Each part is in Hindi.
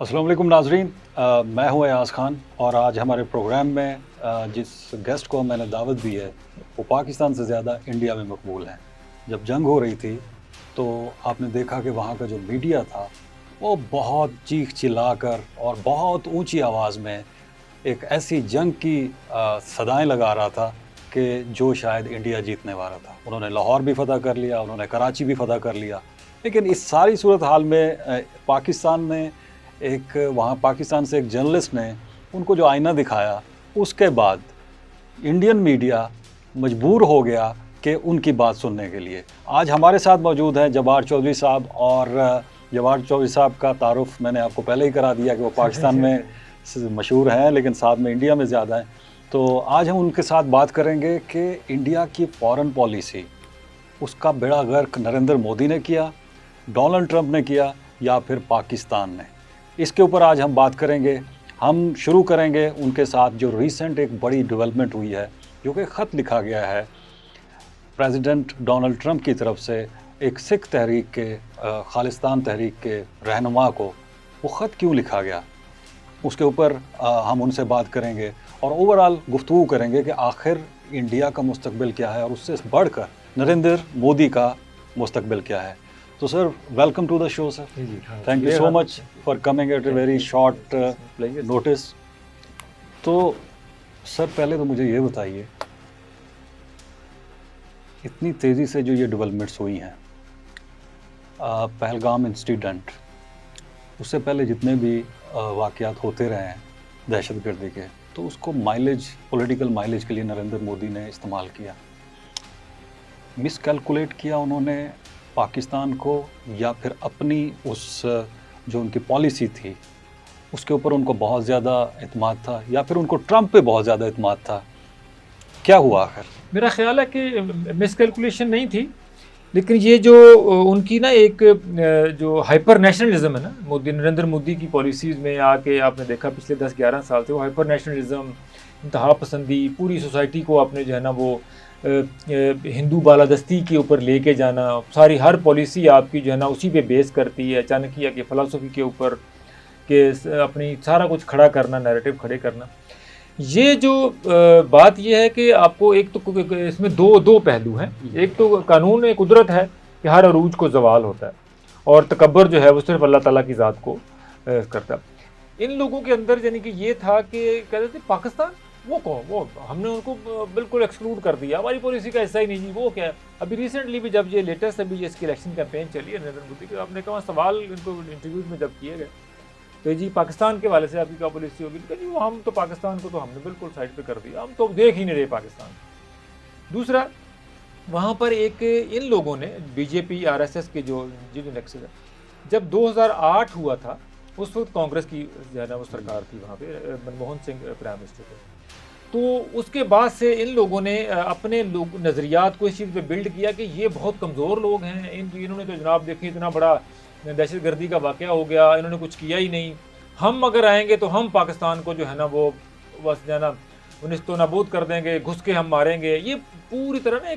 अस्सलाम वालेकुम नाज़रीन। मैं हूँ अयाज़ ख़ान और आज हमारे प्रोग्राम में जिस गेस्ट को मैंने दावत दी है वो पाकिस्तान से ज़्यादा इंडिया में मकबूल हैं। जब जंग हो रही थी तो आपने देखा कि वहाँ का जो मीडिया था वो बहुत चीख चिल्लाकर और बहुत ऊंची आवाज़ में एक ऐसी जंग की सदाएं लगा रहा था कि जो शायद इंडिया जीतने वाला था। उन्होंने लाहौर भी फ़तह कर लिया, उन्होंने कराची भी फ़तह कर लिया। लेकिन इस सारी सूरत हाल में पाकिस्तान ने एक वहाँ पाकिस्तान से एक जर्नलिस्ट ने उनको जो आईना दिखाया, उसके बाद इंडियन मीडिया मजबूर हो गया कि उनकी बात सुनने के लिए। आज हमारे साथ मौजूद हैं जब्बार चौधरी साहब और जब्बार चौधरी साहब का तारुफ़ मैंने आपको पहले ही करा दिया कि वो पाकिस्तान में मशहूर हैं, लेकिन साथ में इंडिया में ज़्यादा हैं। तो आज हम उनके साथ बात करेंगे कि इंडिया की फ़ॉरेन पॉलिसी, उसका बेड़ा गर्क नरेंद्र मोदी ने किया, डोनाल्ड ट्रंप ने किया या फिर पाकिस्तान ने। इसके ऊपर आज हम बात करेंगे। हम शुरू करेंगे उनके साथ जो रिसेंट एक बड़ी डेवलपमेंट हुई है, जो कि ख़त लिखा गया है प्रेसिडेंट डोनाल्ड ट्रंप की तरफ से एक सिख तहरीक के खालिस्तान तहरीक के रहनुमा को। वो ख़त क्यों लिखा गया, उसके ऊपर हम उनसे बात करेंगे और ओवरऑल गुफ्तगू करेंगे कि आखिर इंडिया का मुस्तकबिल क्या है और उससे बढ़कर नरेंद्र मोदी का मुस्तकबिल क्या है। तो sir, welcome to the show sir. Thank you so much for coming at a very short notice. तो सर, पहले तो मुझे ये बताइए, इतनी तेज़ी से जो ये डेवलपमेंट्स हुई हैं, पहलगाम इंसिडेंट, उससे पहले जितने भी वाक़यात होते रहे हैं दहशतगर्दी के, तो उसको माइलेज, पॉलिटिकल माइलेज के लिए नरेंद्र मोदी ने इस्तेमाल किया। मिसकैलकुलेट किया उन्होंने पाकिस्तान को, या फिर अपनी उस जो उनकी पॉलिसी थी उसके ऊपर उनको बहुत ज़्यादा एतमाद था, या फिर उनको ट्रंप पे बहुत ज़्यादा एतमाद था? क्या हुआ आखिर? मेरा ख्याल है कि मिसकैलकुलेशन नहीं थी, लेकिन ये जो उनकी ना एक जो हाइपर नेशनलिज्म है ना, नरेंद्र मोदी की पॉलिसीज़ में आके आपने देखा पिछले 10-11 साल से वो हाइपर नेशनलिज्म, इंतहा पसंदी, पूरी सोसाइटी को आपने जो है ना वो हिंदू बालादस्ती के ऊपर लेके जाना, सारी हर पॉलिसी आपकी जो है ना उसी पे बेस करती है, चाणक्य की फ़िलासफ़ी के ऊपर के अपनी सारा कुछ खड़ा करना, नैरेटिव खड़े करना। ये जो बात ये है कि आपको एक तो इसमें दो पहलू हैं। एक तो कानून एक कुदरत है कि हर अरूज को ज़वाल होता है, और तकब्बर जो है वो सिर्फ अल्लाह ताला की ज़ात को करता है। इन लोगों के अंदर यानी कि ये था कि कहते थे पाकिस्तान वो कौन, वो हमने उनको बिल्कुल एक्सक्लूड कर दिया, हमारी पॉलिसी का हिस्सा ही नहीं जी, वो क्या है। अभी रिसेंटली भी जब ये लेटेस्ट अभी इसकी इलेक्शन कैंपेन चली है नरेंद्र मोदी की, आपने कहा सवाल इनको इंटरव्यूज में जब किए गए तो जी पाकिस्तान के वाले से आपकी क्या पॉलिसी होगी, तो जी वो हम तो पाकिस्तान को तो हमने बिल्कुल साइड पे कर दिया, हम तो देख ही नहीं रहे पाकिस्तान। दूसरा, वहाँ पर एक इन लोगों ने बीजेपी आरएसएस के जो नेक्सस है, जब 2008 हुआ था उस वक्त कांग्रेस की जो है ना वो सरकार थी, वहाँ पे मनमोहन सिंह प्राइम मिनिस्टर थे। तो उसके बाद से इन लोगों ने अपने लोग नज़रियात को इस चीज़ पे बिल्ड किया कि ये बहुत कमज़ोर लोग हैं, इन्होंने तो जनाब देखिए इतना बड़ा दहशतगर्दी का वाक़या हो गया, इन्होंने कुछ किया ही नहीं, हम अगर आएंगे तो हम पाकिस्तान को जो है ना वो बस जो है ना निस्तो नाबूद कर देंगे, घुस के हम मारेंगे। ये पूरी तरह ना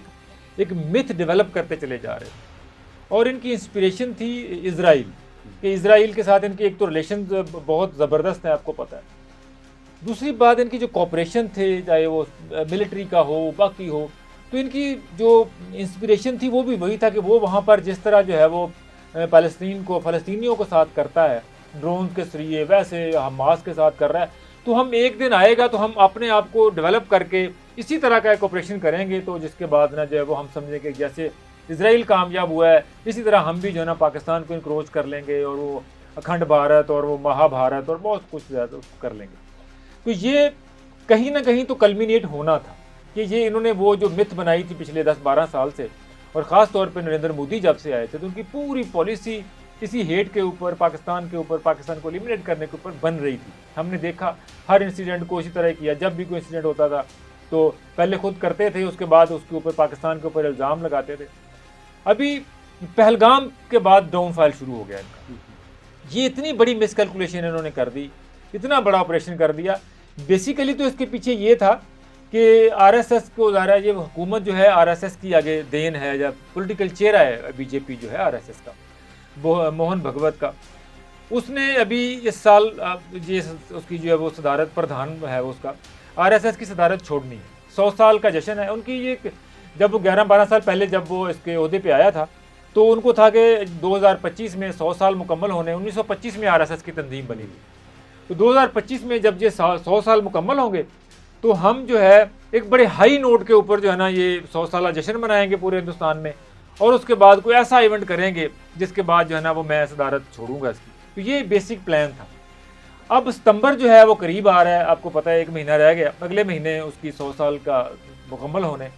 एक मिथ डेवलप करते चले जा रहे थे। और इनकी इंस्पिरेशन थी इज़राइल, कि इज़राइल के साथ इनके एक तो रिलेशन बहुत ज़बरदस्त है, आपको पता है। दूसरी बात, इनकी जो कॉपरेशन थे, चाहे वो मिलिट्री का हो बाकी हो, तो इनकी जो इंस्पिरेशन थी वो भी वही था कि वो वहाँ पर जिस तरह जो है वो फ़लस्तीनियों को साथ करता है ड्रोन के जरिए, वैसे हमास के साथ कर रहा है, तो हम एक दिन आएगा तो हम अपने आप को डेवलप करके इसी तरह का एक ऑपरेशन करेंगे, तो जिसके बाद ना जो है वो हम समझेंगे जैसे इजराइल कामयाब हुआ है इसी तरह हम भी जो है ना पाकिस्तान को इंक्रोच कर लेंगे, और वो अखंड भारत और वो महाभारत और बहुत कुछ ज़्यादा कर लेंगे। तो ये कहीं ना कहीं तो कल्मिनेट होना था कि ये इन्होंने वो जो मिथ बनाई थी पिछले 10-12 साल से, और ख़ास तौर पे नरेंद्र मोदी जब से आए थे तो उनकी पूरी पॉलिसी इसी हेट के ऊपर, पाकिस्तान के ऊपर, पाकिस्तान को एलिमिनेट करने के ऊपर बन रही थी। हमने देखा हर इंसिडेंट को इसी तरह किया, जब भी कोई इंसिडेंट होता था तो पहले खुद करते थे, उसके बाद उसके ऊपर पाकिस्तान के ऊपर इल्ज़ाम लगाते थे। अभी पहलगाम के बाद डाउनफॉल शुरू हो गया इनका। ये इतनी बड़ी मिसकैलकुलेशन इन्होंने कर दी, इतना बड़ा ऑपरेशन कर दिया। बेसिकली तो इसके पीछे ये था कि आरएसएस को ज़ाहिर ये हुकूमत जो है आरएसएस की आगे देन है, जब पॉलिटिकल चेहरा है बीजेपी जो है आरएसएस का, मोहन भगवत का, उसने अभी इस साल ये उसकी जो है वो सदारत प्रधान है वो उसका आरएसएस की सदारत छोड़नी है। 100 साल का जश्न है उनकी। ये जब वो 11-12 साल पहले जब वो इसके ओहदे पे आया था तो उनको था कि 2025 में 100 साल मुकम्मल होने, 1925 में आरएसएस की तंजीम बनी थी। तो 2025 में जब ये 100 साल मुकम्मल होंगे तो हम जो है एक बड़े हाई नोट के ऊपर जो है ना ये 100 साल जश्न मनाएंगे पूरे हिंदुस्तान में, और उसके बाद कोई ऐसा इवेंट करेंगे जिसके बाद जो है ना वो मैं सदारत छोड़ूंगा इसकी। तो ये बेसिक प्लान था। अब सितंबर जो है वो करीब आ रहा है, आपको पता है 1 महीना रह गया, अगले महीने उसकी 100 साल का मुकम्मल होने।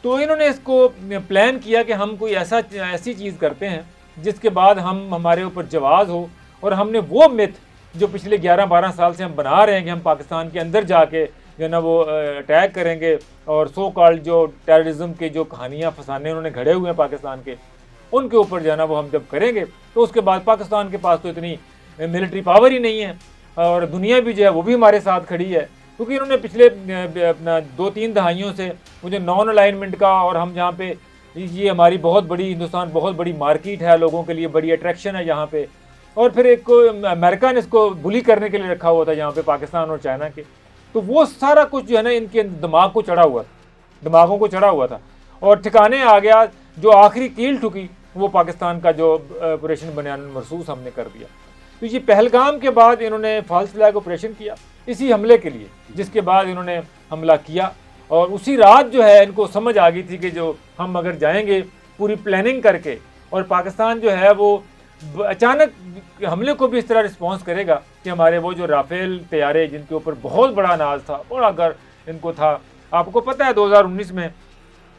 तो इन्होंने इसको प्लान किया कि हम कोई ऐसी चीज़ करते हैं जिसके बाद हमारे ऊपर जवाज़ हो, और हमने वो मिथ जो पिछले 11-12 साल से हम बना रहे हैं कि हम पाकिस्तान के अंदर जाके जो है ना वो अटैक करेंगे, और सो कॉल्ड जो टेररिज्म के जो कहानियाँ फसाने उन्होंने घड़े हुए हैं पाकिस्तान के, उनके ऊपर जो है ना वो हम जब करेंगे तो उसके बाद पाकिस्तान के पास तो इतनी मिलिट्री पावर ही नहीं है, और दुनिया भी जो है वो भी हमारे साथ खड़ी है। क्योंकि इन्होंने पिछले अपना 2-3 दहाइयों से मुझे नॉन अलाइनमेंट का, और हम जहाँ पे ये हमारी बहुत बड़ी हिंदुस्तान बहुत बड़ी मार्केट है, लोगों के लिए बड़ी अट्रैक्शन है यहाँ पे, और फिर एक अमेरिका ने इसको बुली करने के लिए रखा हुआ था यहाँ पे पाकिस्तान और चाइना के। तो वो सारा कुछ जो है ना इनके दिमागों को चढ़ा हुआ था, और ठिकाने आ गया। जो आखिरी कील ठुकी वो पाकिस्तान का जो ऑपरेशन बनियान मरसूस हमने कर दिया। तो ये पहलगाम के बाद इन्होंने फॉल्स फ्लैग ऑपरेशन किया इसी हमले के लिए, जिसके बाद इन्होंने हमला किया, और उसी रात जो है इनको समझ आ गई थी कि जो हम अगर जाएंगे पूरी प्लानिंग करके, और पाकिस्तान जो है वो अचानक हमले को भी इस तरह रिस्पॉन्स करेगा कि हमारे वो जो राफेल तैयारे जिनके ऊपर बहुत बड़ा नाज था, बड़ा गर्व इनको था। आपको पता है 2019 में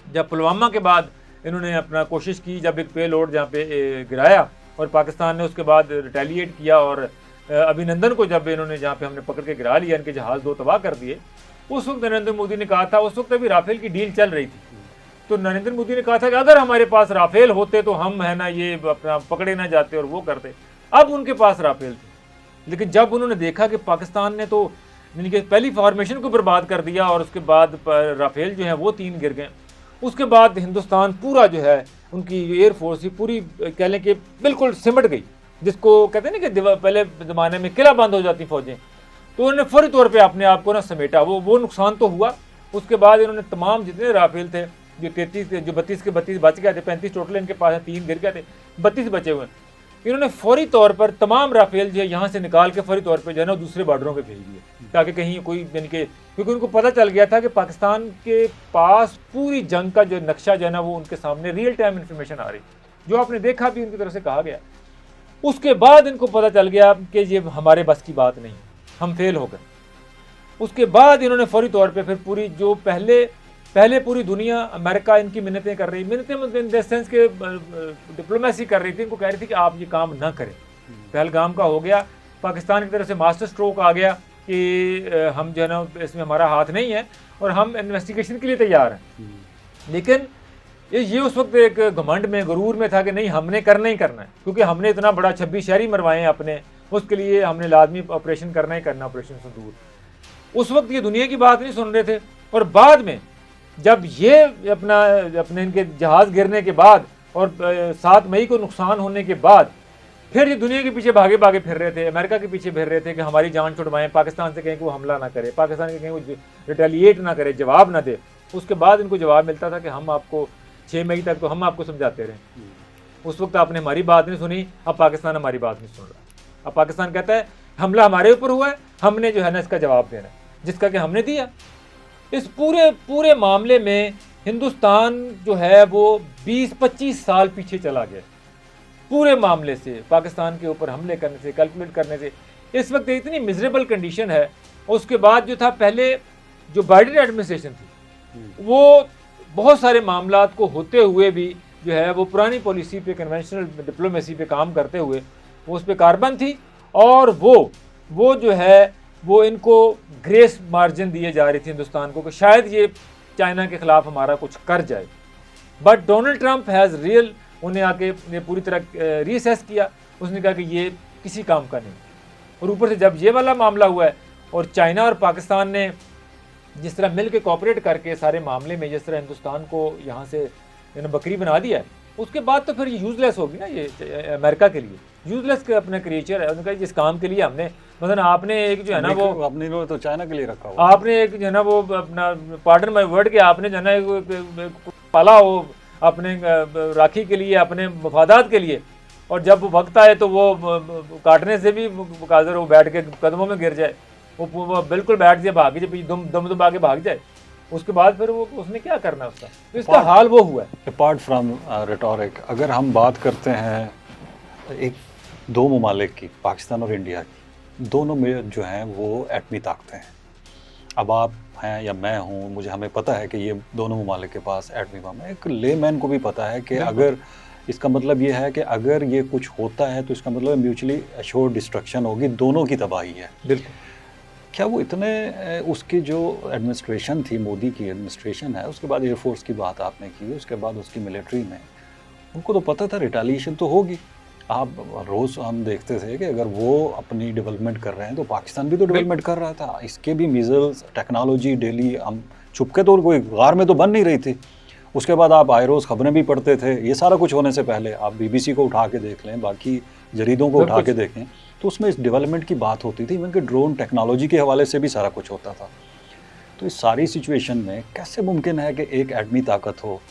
जब पुलवामा के बाद इन्होंने अपना कोशिश की, जब एक पे लोड जहाँ पे गिराया और पाकिस्तान ने उसके बाद रिटेलिएट किया, और अभिनंदन को जब इन्होंने जहाँ पे हमने पकड़ के गिरा लिया, इनके जहाज़ 2 तबाह कर दिए, उस वक्त नरेंद्र मोदी ने कहा था, उस वक्त अभी राफेल की डील चल रही थी, तो नरेंद्र मोदी ने कहा था कि अगर हमारे पास राफेल होते तो हम है ना ये अपना पकड़े ना जाते और वो करते। अब उनके पास राफेल थे, लेकिन जब उन्होंने देखा कि पाकिस्तान ने तो यानी कि पहली फॉर्मेशन को बर्बाद कर दिया, और उसके बाद राफेल जो है वो 3 गिर गए, उसके बाद हिंदुस्तान पूरा जो है उनकी एयरफोर्स ही पूरी कह लें कि बिल्कुल सिमट गई, जिसको कहते हैं ना कि पहले ज़माने में किला बंद हो जाती फौजें, तो उन्होंने फौरी तौर पे अपने आप को ना समेटा। वो नुकसान तो हुआ। उसके बाद इन्होंने तमाम जितने राफेल थे, जो 33 जो 32 के 32 बच गए थे, 35 टोटल इनके पास है, 3 गिर गए थे, 32 बचे हुए हैं, इन्होंने फौरी तौर पर तमाम राफेल जो है यहाँ से निकाल के फौरी तौर पर जो है ना दूसरे बॉर्डरों पर भेज दिए, ताकि कहीं कोई यानी कि, क्योंकि उनको पता चल गया था कि पाकिस्तान के पास पूरी जंग का जो नक्शा जो है ना वो उनके सामने रियल टाइम इन्फॉर्मेशन आ रही, जो आपने देखा भी उनकी तरफ से कहा गया। उसके बाद इनको पता चल गया कि ये हमारे बस की बात नहीं, हम फेल हो गए। उसके बाद इन्होंने फौरी तौर पे फिर पूरी जो पहले पूरी दुनिया अमेरिका इनकी मिन्नतें कर रही, मिन्नतें इन द सेंस के डिप्लोमेसी कर रही थी, इनको कह रही थी कि आप ये काम ना करें। पहलगाम का हो गया, पाकिस्तान की तरफ से मास्टर स्ट्रोक आ गया कि हम जो है ना इसमें हमारा हाथ नहीं है और हम इन्वेस्टिगेशन के लिए तैयार हैं। लेकिन ये उस वक्त एक घमंड में गुरूर में था कि नहीं हमने करना ही करना है, क्योंकि हमने इतना बड़ा 26 शहरी मरवाए हैं अपने, उसके लिए हमने लाजमी ऑपरेशन करना ही करना, ऑपरेशन संदूर। उस वक्त ये दुनिया की बात नहीं सुन रहे थे। और बाद में जब ये अपने इनके जहाज़ गिरने के बाद और 7 मई को नुकसान होने के बाद फिर ये दुनिया के पीछे भागे फिर रहे थे, अमेरिका के पीछे फिर रहे थे कि हमारी जान छुड़वाएं, पाकिस्तान से कहीं को हमला ना करे, पाकिस्तान के कहीं वो रिटेलिएट ना करे, जवाब ना दे। उसके बाद इनको जवाब मिलता था कि हम आपको 6 मई तक तो हम आपको समझाते रहे, उस वक्त आपने हमारी बात नहीं सुनी, अब पाकिस्तान हमारी बात नहीं सुन रहा। अब पाकिस्तान कहता है हमला हमारे ऊपर हुआ है, हमने जो है ना इसका जवाब देना है, जिसका कि हमने दिया। इस पूरे मामले में हिंदुस्तान जो है वो 20-25 साल पीछे चला गया पूरे मामले से, पाकिस्तान के ऊपर हमले करने से, कैलकुलेट करने से। इस वक्त इतनी मिजरेबल कंडीशन है। उसके बाद जो था पहले जो बाइडेन एडमिनिस्ट्रेशन थी वो बहुत सारे मामलात को होते हुए भी जो है वो पुरानी पॉलिसी पे, कन्वेंशनल डिप्लोमेसी पे काम करते हुए वो उस पर कार्बन थी, और वो जो है वो इनको ग्रेस मार्जिन दिए जा रही थी हिंदुस्तान को कि शायद ये चाइना के खिलाफ हमारा कुछ कर जाए। But Donald Trump has real उन्हें आके पूरी तरह रीअसेस किया, उसने कहा कि ये किसी काम का नहीं। और ऊपर से जब ये वाला मामला हुआ है और चाइना और पाकिस्तान ने जिस तरह मिल के कोऑपरेट करके सारे मामले में जिस तरह हिंदुस्तान को यहाँ से बकरी बना दिया है, उसके बाद तो फिर ये यूजलेस होगी ना, ये अमेरिका के लिए यूजलेस के अपने क्रिएचर है। उनका जिस काम के लिए हमने मतलब आपने एक जो है ना वो अपने लोग तो चाइना के लिए रखा हुआ आपने एक जो है ना वो अपना पार्डन माय वर्ड के आपने जो है ना एक पाला हो अपने राखी के लिए, अपने मफादात के लिए, और जब वक्त आए तो वो काटने से भी काजर वो बैठ के कदमों में गिर जाए, वो बिल्कुल बैठ जाए, भाग जाए, दम दम दबा के भाग जाए, उसके बाद फिर वो उसने क्या करना उसका, तो इसका हाल वो हुआ है। अपार्ट फ्रॉम रिटोरिक, अगर हम बात करते हैं एक दो ममालिक की, पाकिस्तान और इंडिया की, दोनों में जो हैं वो एटमी ताकतें हैं। अब आप हैं या मैं हूँ, मुझे हमें पता है कि ये दोनों ममालिक के पास एटमी बम है। एक लेमैन को भी पता है कि अगर इसका मतलब ये है कि अगर ये कुछ होता है तो इसका मतलब म्यूचुअली एश्योर्ड डिस्ट्रक्शन होगी, दोनों की तबाही है। बिल्कुल। क्या वो इतने उसकी जो एडमिनिस्ट्रेशन थी, मोदी की एडमिनिस्ट्रेशन है, उसके बाद एयरफोर्स की बात आपने की, उसके बाद उसकी मिलिट्री में, उनको तो पता था रिटेलिएशन तो होगी। आप रोज़ हम देखते थे कि अगर वो अपनी डेवलपमेंट कर रहे हैं तो पाकिस्तान भी तो डेवलपमेंट कर रहा था। इसके भी मिज़ल्स टेक्नोलॉजी डेली हम छुपके तो कोई गार में तो बन नहीं रही थी। उसके बाद आप आए रोज़ खबरें भी पढ़ते थे। ये सारा कुछ होने से पहले आप बीबीसी को उठा के देख लें, बाकी जरीदों को उठा के देखें, तो उसमें इस डेवलपमेंट की बात होती थी। इवन कि ड्रोन टेक्नोलॉजी के हवाले से भी सारा कुछ होता था। तो इस सारी सिचुएशन में कैसे मुमकिन है कि एक एटमी ताकत हो,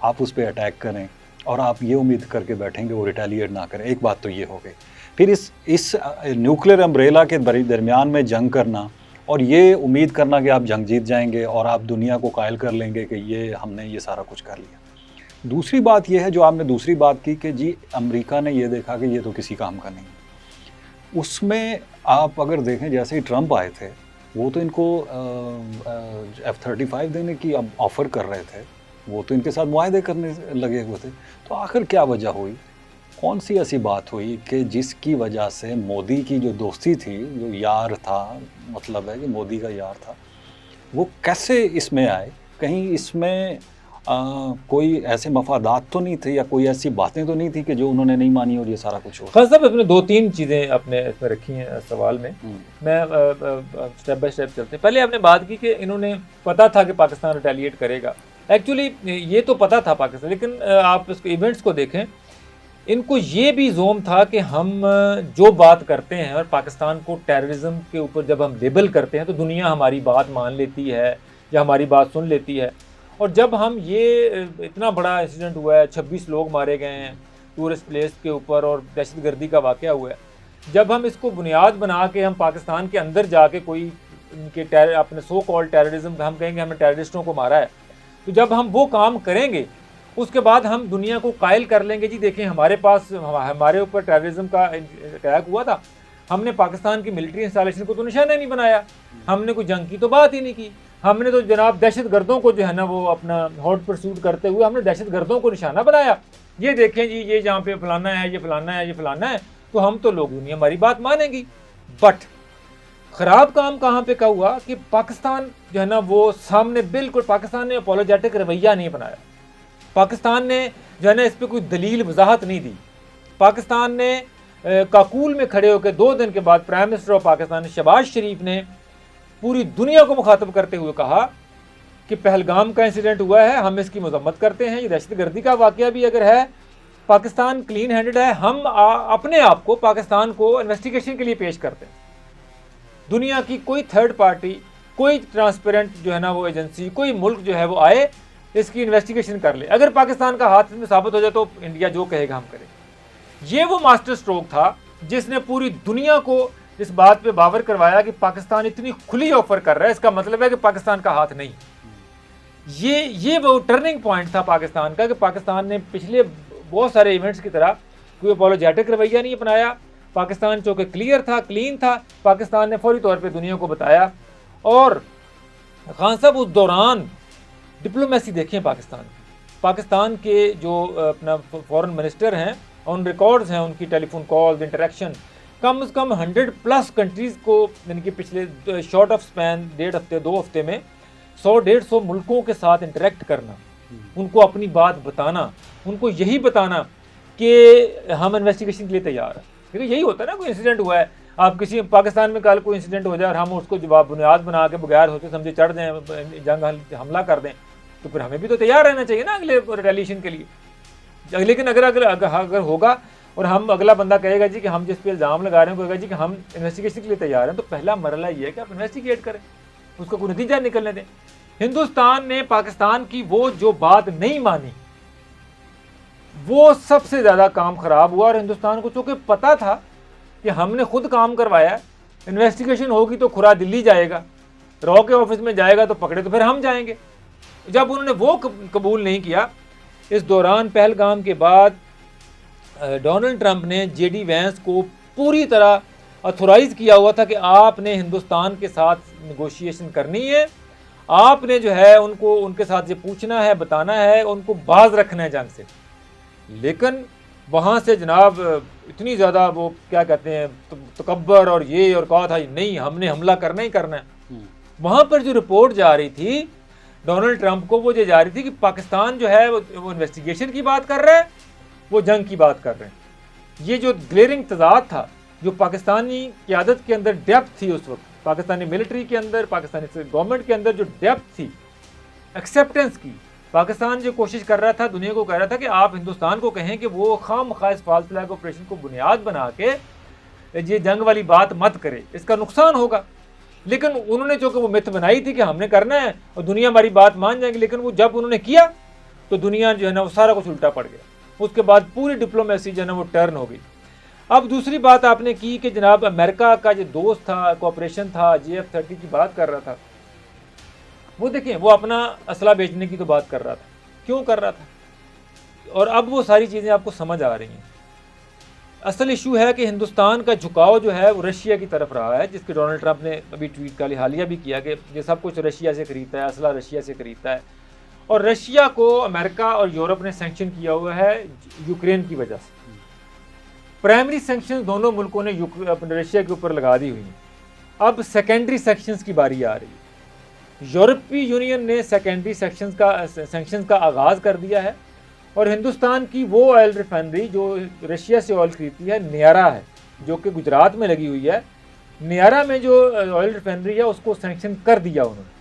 आप उस पर अटैक करें और आप ये उम्मीद करके बैठेंगे वो रिटेलिएट ना करें। एक बात तो ये हो गई। फिर इस न्यूक्लियर अम्ब्रेला के दरमियान में जंग करना और ये उम्मीद करना कि आप जंग जीत जाएंगे और आप दुनिया को कायल कर लेंगे कि ये हमने ये सारा कुछ कर लिया। दूसरी बात ये है जो आपने दूसरी बात की कि जी अमेरिका ने ये देखा कि ये तो किसी काम का नहीं है। उसमें आप अगर देखें, जैसे ही ट्रंप आए थे वो तो इनको F-35 देने की अब ऑफ़र कर रहे थे, वो तो इनके साथ मुआहदे करने लगे हुए थे। तो आखिर क्या वजह हुई, कौन सी ऐसी बात हुई कि जिसकी वजह से मोदी की जो दोस्ती थी, जो यार था, मतलब है कि मोदी का यार था, वो कैसे इसमें आए? कहीं इसमें कोई ऐसे मफादात तो नहीं थे या कोई ऐसी बातें तो नहीं थी कि जो उन्होंने नहीं मानी और ये सारा कुछ हो? खान साहब अपने 2-3 चीज़ें अपने इसमें रखी हैं सवाल में। मैं स्टेप बाय स्टेप चलते हैं। पहले आपने बात की कि इन्होंने पता था कि पाकिस्तान रिटेलिएट करेगा। एक्चुअली ये तो पता था पाकिस्तान, लेकिन आप इसको इवेंट्स को देखें, इनको ये भी जोम था कि हम जो बात करते हैं और पाकिस्तान को टेररिज्म के ऊपर जब हम लेबल करते हैं तो दुनिया हमारी बात मान लेती है या हमारी बात सुन लेती है। और जब हम ये इतना बड़ा इंसिडेंट हुआ है, 26 लोग मारे गए हैं टूरिस्ट प्लेस के ऊपर और दहशतगर्दी का वाक़या हुआ है, जब हम इसको बुनियाद बना के हम पाकिस्तान के अंदर जाके कोई इनके अपने सो कॉल्ड टेररिज्म हम कहेंगे हमने टेररिस्टों को मारा है, तो जब हम वो काम करेंगे उसके बाद हम दुनिया को कायल कर लेंगे जी देखें हमारे पास हमारे ऊपर टेररिज्म का अटैक हुआ था, हमने पाकिस्तान की मिलिट्री इंस्टॉलेशन को तो निशाना नहीं बनाया, हमने कोई जंग की तो बात ही नहीं की, हमने तो जनाब दहशत गर्दों को जो है ना वो अपना हॉट परसूट करते हुए हमने दहशत गर्दों को निशाना बनाया। ये देखें जी ये जहाँ पे फलाना है, ये फलाना है, ये फलाना है, तो हम तो लोग दुनिया हमारी बात मानेंगी। बट ख़राब काम कहाँ पे का हुआ कि पाकिस्तान जो है ना वो सामने बिल्कुल पाकिस्तान ने अपोलोजेटिक रवैया नहीं बनाया, पाकिस्तान ने जो है ना इस पर कोई दलील वजाहत नहीं दी। पाकिस्तान ने काकूल में खड़े होकर 2 दिन के बाद prime minister of Pakistan Shehbaz Sharif ने पूरी दुनिया को मुखातब करते हुए कहा कि पहलगाम का इंसिडेंट हुआ है, हम इसकी मजम्मत करते हैं, ये दहशतगर्दी का वाक़या भी अगर है, पाकिस्तान क्लीन हैंडेड है, हम अपने आप को पाकिस्तान को इन्वेस्टिगेशन के लिए पेश करते हैं। दुनिया की कोई थर्ड पार्टी, कोई ट्रांसपेरेंट जो है ना वो एजेंसी, कोई मुल्क जो है वो आए इसकी इन्वेस्टिगेशन कर ले, अगर पाकिस्तान का हाथ में साबित हो जाए तो इंडिया जो कहेगा हम करें। ये वो मास्टर स्ट्रोक था जिसने पूरी दुनिया को इस बात पे बावर करवाया कि पाकिस्तान इतनी खुली ऑफर कर रहा है, इसका मतलब है कि पाकिस्तान का हाथ नहीं। ये वो टर्निंग पॉइंट था पाकिस्तान का कि पाकिस्तान ने पिछले बहुत सारे इवेंट्स की तरह कोई अपोलोजेटिक रवैया नहीं अपनाया, पाकिस्तान चूँकि क्लियर था, क्लीन था, पाकिस्तान ने फौरी तौर पर दुनिया को बताया। और खान साहब उस दौरान डिप्लोमेसी देखें पाकिस्तान के जो अपना फॉरेन मिनिस्टर हैं ऑन रिकॉर्ड्स हैं, उनकी टेलीफोन कॉल्स, इंटरेक्शन, कम से कम 100+ कंट्रीज़ को यानी कि पिछले शॉर्ट ऑफ स्पैन 1.5 हफ्ते 2 हफ्ते में 100-150 मुल्कों के साथ इंटरेक्ट करना, उनको अपनी बात बताना, उनको यही बताना कि हम इन्वेस्टिगेशन के लिए तैयार हैं। क्योंकि यही होता है ना, कोई इंसिडेंट हुआ है, आप किसी पाकिस्तान में कल कोई इंसिडेंट हो जाए और हम उसको जवाब बुनियाद बना के बगैर सोचे समझे चढ़ दें, जंग हमला कर दें, तो फिर हमें भी तो तैयार रहना चाहिए ना अगले रिटेलिएशन के लिए। लेकिन अगर होगा और हम अगला बंदा कहेगा जी कि हम जिस पे इल्ज़ाम लगा रहे हैं, कहेगा जी कि हम इन्वेस्टिगेशन के लिए तैयार हैं, तो पहला मरला ये है कि आप इन्वेस्टिगेट करें, उसका कोई नतीजा निकलने दें। हिंदुस्तान ने पाकिस्तान की वो जो बात नहीं मानी, वो सबसे ज़्यादा काम ख़राब हुआ। और हिंदुस्तान को चूँकि पता था कि हमने खुद काम करवाया, इन्वेस्टिगेशन होगी तो खुरा दिल्ली जाएगा, रॉ के ऑफिस में जाएगा तो पकड़े तो फिर हम जाएंगे। जब उन्होंने वो कबूल नहीं किया, इस दौरान पहलगाम के बाद डोनाल्ड ट्रंप ने जेडी वैंस को पूरी तरह ऑथोराइज किया हुआ था कि आपने हिंदुस्तान के साथ नेगोशिएशन करनी है, आपने जो है उनको उनके साथ ये पूछना है, बताना है, उनको बाज रखना है जंग से। लेकिन वहाँ से जनाब इतनी ज़्यादा वो क्या कहते हैं तकब्बर और ये, और कहा था नहीं हमने हमला करना ही करना है। वहाँ पर जो रिपोर्ट जा रही थी डोनाल्ड ट्रंप को, वो ये जा रही थी कि पाकिस्तान जो है वो इन्वेस्टिगेशन की बात कर रहा है, वो जंग की बात कर रहे हैं। ये जो ग्लेयरिंग तजाद था, जो पाकिस्तानी क़यादत के अंदर डेप्थ थी उस वक्त, पाकिस्तानी मिलिट्री के अंदर, पाकिस्तानी गवर्नमेंट के अंदर जो डेप्थ थी एक्सेप्टेंस की, पाकिस्तान जो कोशिश कर रहा था, दुनिया को कह रहा था कि आप हिंदुस्तान को कहें कि वो खामखा इस फाल्स फ्लैग ऑपरेशन को बुनियाद बना के ये जंग वाली बात मत करे, इसका नुकसान होगा। लेकिन उन्होंने जो कि वो मिथ बनाई थी कि हमने करना है और दुनिया हमारी बात मान जाएगी, लेकिन वो जब उन्होंने किया तो दुनिया जो है ना वो सारा कुछ उल्टा पड़ गया। उसके बाद पूरी डिप्लोमेसी जो है ना वो टर्न हो गई। अब दूसरी बात आपने की कि जनाब अमेरिका का जो दोस्त था, कोऑपरेशन था, JF-30 की बात कर रहा था, वो देखें वो अपना असला बेचने की तो बात कर रहा था, क्यों कर रहा था, और अब वो सारी चीज़ें आपको समझ आ रही हैं। असल इशू है कि हिंदुस्तान का झुकाव जो है वो रशिया की तरफ रहा है, जिसके डोनाल्ड ट्रंप ने अभी ट्वीट का हालिया भी किया कि ये सब कुछ रशिया से खरीदता है, असला रशिया से खरीदता है। और रशिया को अमेरिका और यूरोप ने सैंक्शन किया हुआ है यूक्रेन की वजह से। प्राइमरी सैंक्शन दोनों मुल्कों ने रशिया के ऊपर लगा दी हुई हैं। अब सेकेंडरी सैंक्शंस की बारी आ रही है। यूरोपीय यूनियन ने सेकेंडरी सैंक्शंस का आगाज़ कर दिया है और हिंदुस्तान की वो ऑयल रिफाइनरी जो रशिया से ऑयल खरीदती है, नियारा है, जो कि गुजरात में लगी हुई है। नियारा में जो ऑयल रिफाइनरी है उसको सैंक्शन कर दिया उन्होंने।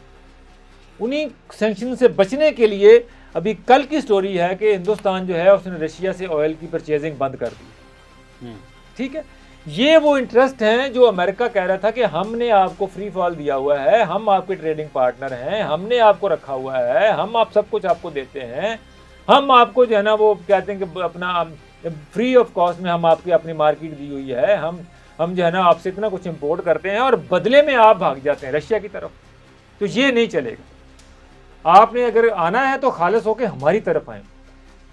उन्हीं सैंक्शन से बचने के लिए अभी कल की स्टोरी है कि हिंदुस्तान जो है उसने रशिया से ऑयल की परचेजिंग बंद कर दी। ठीक है, ये वो इंटरेस्ट हैं जो अमेरिका कह रहा था कि हमने आपको फ्री फॉल दिया हुआ है, हम आपके ट्रेडिंग पार्टनर हैं, हमने आपको रखा हुआ है, हम आप सब कुछ आपको देते हैं, हम आपको जो है ना वो कहते हैं कि अपना फ्री ऑफ कॉस्ट में हम आपकी अपनी मार्केट दी हुई है, हम जो है ना आपसे इतना कुछ इंपोर्ट करते हैं और बदले में आप भाग जाते हैं रशिया की तरफ। तो ये नहीं चलेगा। आपने अगर आना है तो खालिस होकर हमारी तरफ आए,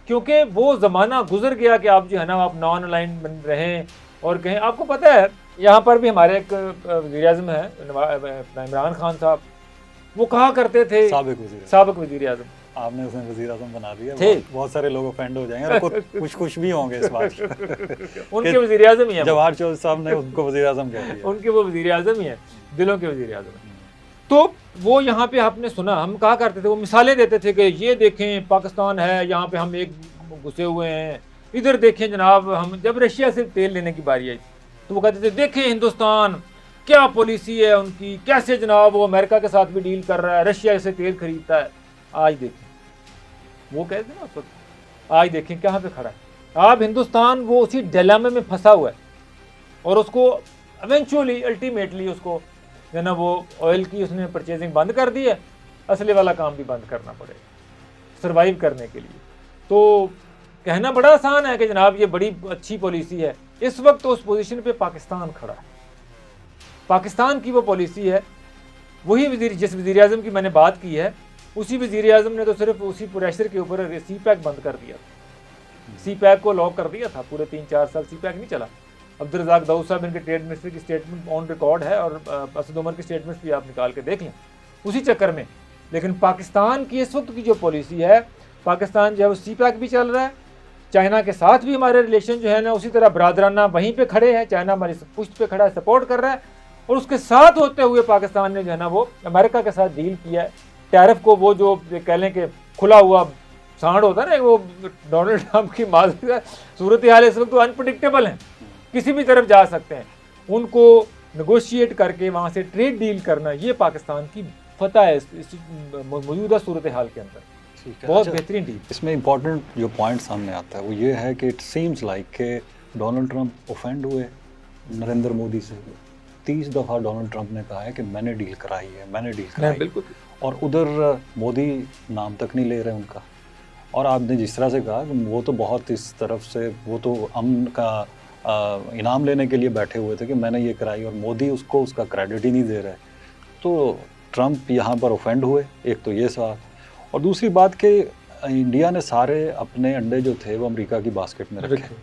क्योंकि वो ज़माना गुजर गया कि आप जो है ना आप नॉन अलाइन बन रहें और कहें। आपको पता है यहाँ पर भी हमारे एक वज़ीर-ए-आज़म है इमरान खान साहब, वो कहा करते थे, साबिक वज़ीर-ए-आज़म, आपने उसे वज़ीर-ए-आज़म बना दिया, बहुत सारे लोग ऑफेंड हो जाएंगे और कुछ भी होंगे इस बात उनके वज़ीर-ए-आज़म ही है, जवाहर चौधरी साहब ने उनको वज़ीर-ए-आज़म कह दिया, उनके वो वज़ीर-ए-आज़म ही है, दिलों के वज़ीर-ए-आज़म। तो वो यहाँ पे आपने सुना, हम कहा करते थे, वो मिसालें देते थे कि ये देखें पाकिस्तान है, यहाँ पे हम एक घुसे हुए हैं, इधर देखें जनाब हम, जब रशिया से तेल लेने की बारी आई तो वो कहते थे देखें हिंदुस्तान क्या पॉलिसी है उनकी, कैसे जनाब वो अमेरिका के साथ भी डील कर रहा है, रशिया से तेल खरीदता है। आज देखें, वो कहते थे ना उस वक्त, आज देखें कहाँ पे खड़ा है। अब हिंदुस्तान वो उसी डिलेमा में फंसा हुआ है और उसको इवेंचुअली अल्टीमेटली उसको जो ना वो ऑयल की उसने परचेजिंग बंद कर दी है, असले वाला काम भी बंद करना पड़ेगा सर्वाइव करने के लिए। तो कहना बड़ा आसान है कि जनाब ये बड़ी अच्छी पॉलिसी है, इस वक्त तो उस पोजीशन पे पाकिस्तान खड़ा है। पाकिस्तान की वो पॉलिसी है, वही जिस वज़ीर-ए-आज़म की मैंने बात की है, उसी वज़ीर-ए-आज़म ने तो सिर्फ उसी प्रेशर के ऊपर CPEC बंद कर दिया, CPEC को लॉक कर दिया था। पूरे 3-4 साल CPEC नहीं चला। अब्दुल रज़ाक दाऊद साहब इनके ट्रेड मिनिस्टर की स्टेटमेंट ऑन रिकॉर्ड है और असद उमर की स्टेटमेंट्स भी आप निकाल के देख लें उसी चक्कर में। लेकिन पाकिस्तान की इस वक्त की जो पॉलिसी है, पाकिस्तान जो है वो CPEC भी चल रहा है, चाइना के साथ भी हमारे रिलेशन जो है ना उसी तरह बरादराना वहीं पे खड़े हैं, चाइना हमारी पुष्ट पे खड़ा है, सपोर्ट कर रहा है। और उसके साथ होते हुए पाकिस्तान ने जो है ना वो अमेरिका के साथ डील किया है, टैरिफ को वो जो कह लें कि खुला हुआ सांड होता है ना, वो डोनाल्ड ट्रंप की सूरत हाल इस वक्त तो अनप्रडिक्टेबल है, किसी भी तरफ जा सकते हैं, उनको नेगोशिएट करके वहाँ से ट्रेड डील करना, ये पाकिस्तान की फतह है इस मौजूदा सूरत हाल के अंदर। ठीक है। बहुत अच्छा, बेहतरीन टीम। इसमें इम्पोर्टेंट जो पॉइंट सामने आता है वो ये है कि इट सीम्स लाइक कि डोनाल्ड ट्रंप ऑफेंड हुए नरेंद्र मोदी से। 30 दफ़ा डोनाल्ड ट्रंप ने कहा है कि मैंने डील कराई है, मैंने डील कराई है, बिल्कुल। और उधर मोदी नाम तक नहीं ले रहे उनका। और आपने जिस तरह से कहा कि वो तो बहुत इस तरफ से वो तो अमन का इनाम लेने के लिए बैठे हुए थे कि मैंने ये कराई, और मोदी उसको उसका क्रेडिट ही नहीं दे रहा है। तो ट्रंप यहाँ पर ऑफेंड हुए, एक तो ये सवाल। और दूसरी बात कि इंडिया ने सारे अपने अंडे जो थे वो अमेरिका की बास्केट में रखे,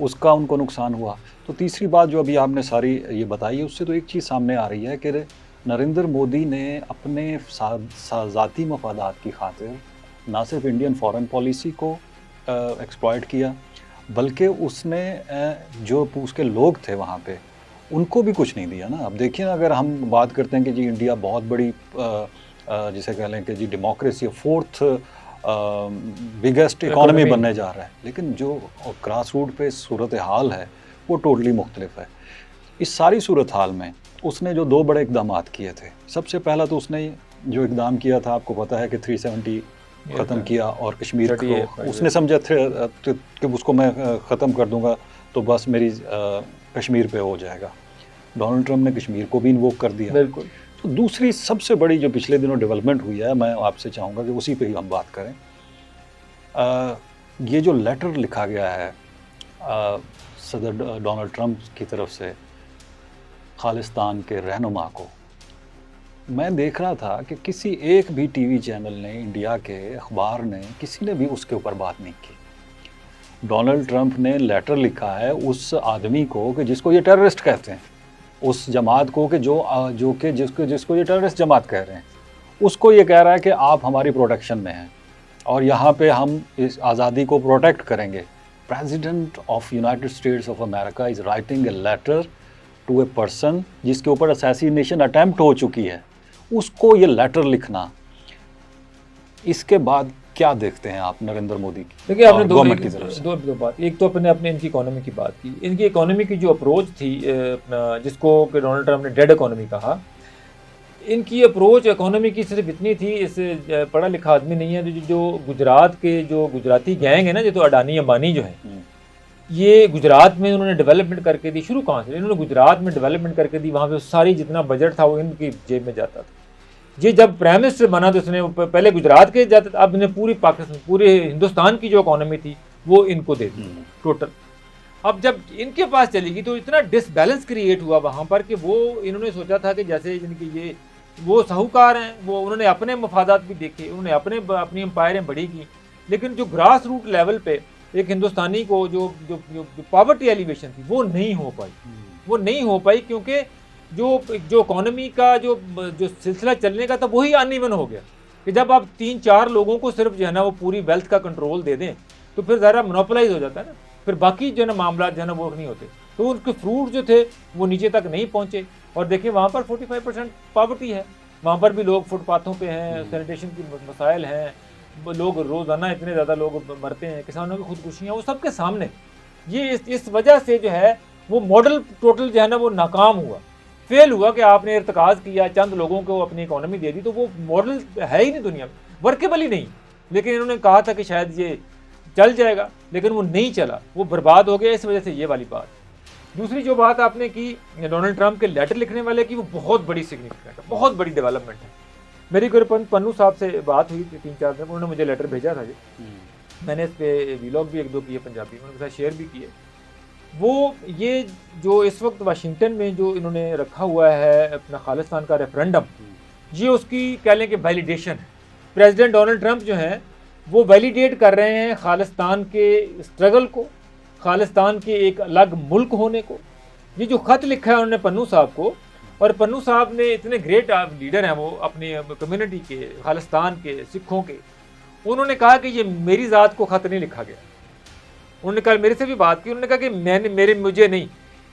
उसका उनको नुकसान हुआ। तो तीसरी बात जो अभी आपने सारी ये बताई है, उससे तो एक चीज़ सामने आ रही है कि नरेंद्र मोदी ने अपने ज़ाती मफादात की खातिर ना सिर्फ इंडियन फॉरेन पॉलिसी को एक्सप्लॉइट किया, बल्कि उसने जो उसके लोग थे वहाँ पे उनको भी कुछ नहीं दिया ना। अब देखिए ना, अगर हम बात करते हैं कि जी इंडिया बहुत बड़ी जिसे कह लें कि जी डेमोक्रेसी 4th बिगेस्ट इकॉनमी बनने जा रहा है, लेकिन जो ग्रास रूट पे सूरत हाल है वो टोटली मुख्तलिफ है। इस सारी सूरत हाल में उसने जो 2 बड़े इकदाम किए थे, सबसे पहला तो उसने जो इकदाम किया था, आपको पता है कि 370 ख़त्म किया, और कश्मीर को उसने समझा कि उसको मैं ख़त्म कर दूंगा तो बस मेरी कश्मीर पे हो जाएगा। डोनाल्ड ट्रंप ने कश्मीर को भी इन्वोक कर दिया। बिल्कुल। तो दूसरी सबसे बड़ी जो पिछले दिनों डेवलपमेंट हुई है, मैं आपसे चाहूँगा कि उसी पे ही हम बात करें। ये जो लेटर लिखा गया है सदर डोनाल्ड ट्रंप की तरफ से खालिस्तान के रहनुमा को, मैं देख रहा था कि किसी एक भी टीवी चैनल ने, इंडिया के अखबार ने, किसी ने भी उसके ऊपर बात नहीं की। डोनाल्ड ट्रंप ने लेटर लिखा है उस आदमी को कि जिसको ये टेररिस्ट कहते हैं, उस जमात को कि जिसको ये टेररिस्ट जमात कह रहे हैं, उसको ये कह रहा है कि आप हमारी प्रोटेक्शन में हैं और यहाँ पे हम इस आज़ादी को प्रोटेक्ट करेंगे। President of United States of America is writing a letter to a person जिसके ऊपर असैसिनेशन अटैम्प्ट हो चुकी है, उसको ये लेटर लिखना। इसके बाद क्या देखते हैं आप नरेंद्र मोदी की? देखिए, आपने दो बात, एक तो अपने इनकी इकोनॉमी की बात की। इनकी इकोनॉमी की जो अप्रोच थी, अपना जिसको कि डोनाल्ड ट्रंप ने डेड इकोनॉमी कहा, इनकी अप्रोच इकोनॉमी की सिर्फ इतनी थी, इससे पढ़ा लिखा आदमी नहीं है, जो गुजरात के जो गुजराती गैंग है ना, जो तो अडानी अंबानी जो है, ये गुजरात में उन्होंने डेवलपमेंट करके दी। शुरू कहाँ से? इन्होंने गुजरात में डेवलपमेंट करके दी, वहाँ पे सारी जितना बजट था वो इनकी जेब में जाता था। ये जब प्राइम मिनिस्टर बना तो उसने पहले गुजरात के जाते, अब इन्हें पूरी पाकिस्तान, पूरे हिंदुस्तान की जो इकोनॉमी थी वो इनको दे दी टोटल। अब जब इनके पास चली गई तो इतना डिसबैलेंस क्रिएट हुआ वहाँ पर कि वो इन्होंने सोचा था कि जैसे इनकी ये वो साहूकार हैं, वो उन्होंने अपने मफादात भी देखे, उन्होंने अपनी एम्पायरें बड़ी की, लेकिन जो ग्रास रूट लेवल पे एक हिंदुस्तानी को जो पॉवर्टी एलिवेशन थी वो नहीं हो पाई, क्योंकि जो इकोनॉमी का जो सिलसिला चलने का था वही अनइवन हो गया कि जब आप 3-4 लोगों को सिर्फ जो है ना वो पूरी वेल्थ का कंट्रोल दे दें तो फिर ज़रा मोनोपोलाइज हो जाता है ना, फिर बाकी जो है ना मामला जो है ना वो नहीं होते। तो उनके फ्रूट जो थे वो नीचे तक नहीं पहुँचे। और देखिए वहाँ पर 45% पॉवर्टी है, वहाँ पर भी लोग फुटपाथों पे हैं, सैनिटेशन की मसाइल हैं, लोग रोज़ाना इतने ज़्यादा लोग मरते हैं, किसानों की खुदकुशियाँ, वो सबके सामने। ये इस वजह से जो है वो मॉडल टोटल जो है ना वो नाकाम हुआ, फेल हुआ कि आपने इर्तकाज़ किया, चंद लोगों को अपनी इकोनॉमी दे दी, तो वो मॉडल है ही नहीं दुनिया में, वर्केबल ही नहीं। लेकिन इन्होंने कहा था कि शायद ये चल जाएगा, लेकिन वो नहीं चला, वो बर्बाद हो गया। इस वजह से ये वाली बात। दूसरी जो बात आपने की डोनाल्ड ट्रंप के लेटर लिखने वाले की, वो बहुत बड़ी सिग्निफिकेंट है, बहुत बड़ी डेवलपमेंट है। मेरी पन्नू साहब से बात हुई थी 3-4 दिन, उन्होंने मुझे लेटर भेजा था जी, मैंने इस पर व्लॉग भी 1-2 किए पंजाबी में, उनके साथ शेयर भी किए। वो ये जो इस वक्त वाशिंगटन में जो इन्होंने रखा हुआ है अपना खालिस्तान का रेफरेंडम, ये उसकी कह लें कि वैलिडेशन है। प्रेसिडेंट डोनाल्ड ट्रंप जो हैं वो वैलिडेट कर रहे हैं खालिस्तान के स्ट्रगल को, खालिस्तान के एक अलग मुल्क होने को। ये जो ख़त लिखा है उन्होंने पन्नू साहब को, और पन्नू साहब ने इतने ग्रेट लीडर हैं वो अपनी कम्युनिटी के, खालिस्तान के, सिखों के, उन्होंने कहा कि ये मेरी ज़ात को ख़त नहीं लिखा गया। उन्होंने कहा, मेरे से भी बात की, उन्होंने कहा कि मुझे नहीं,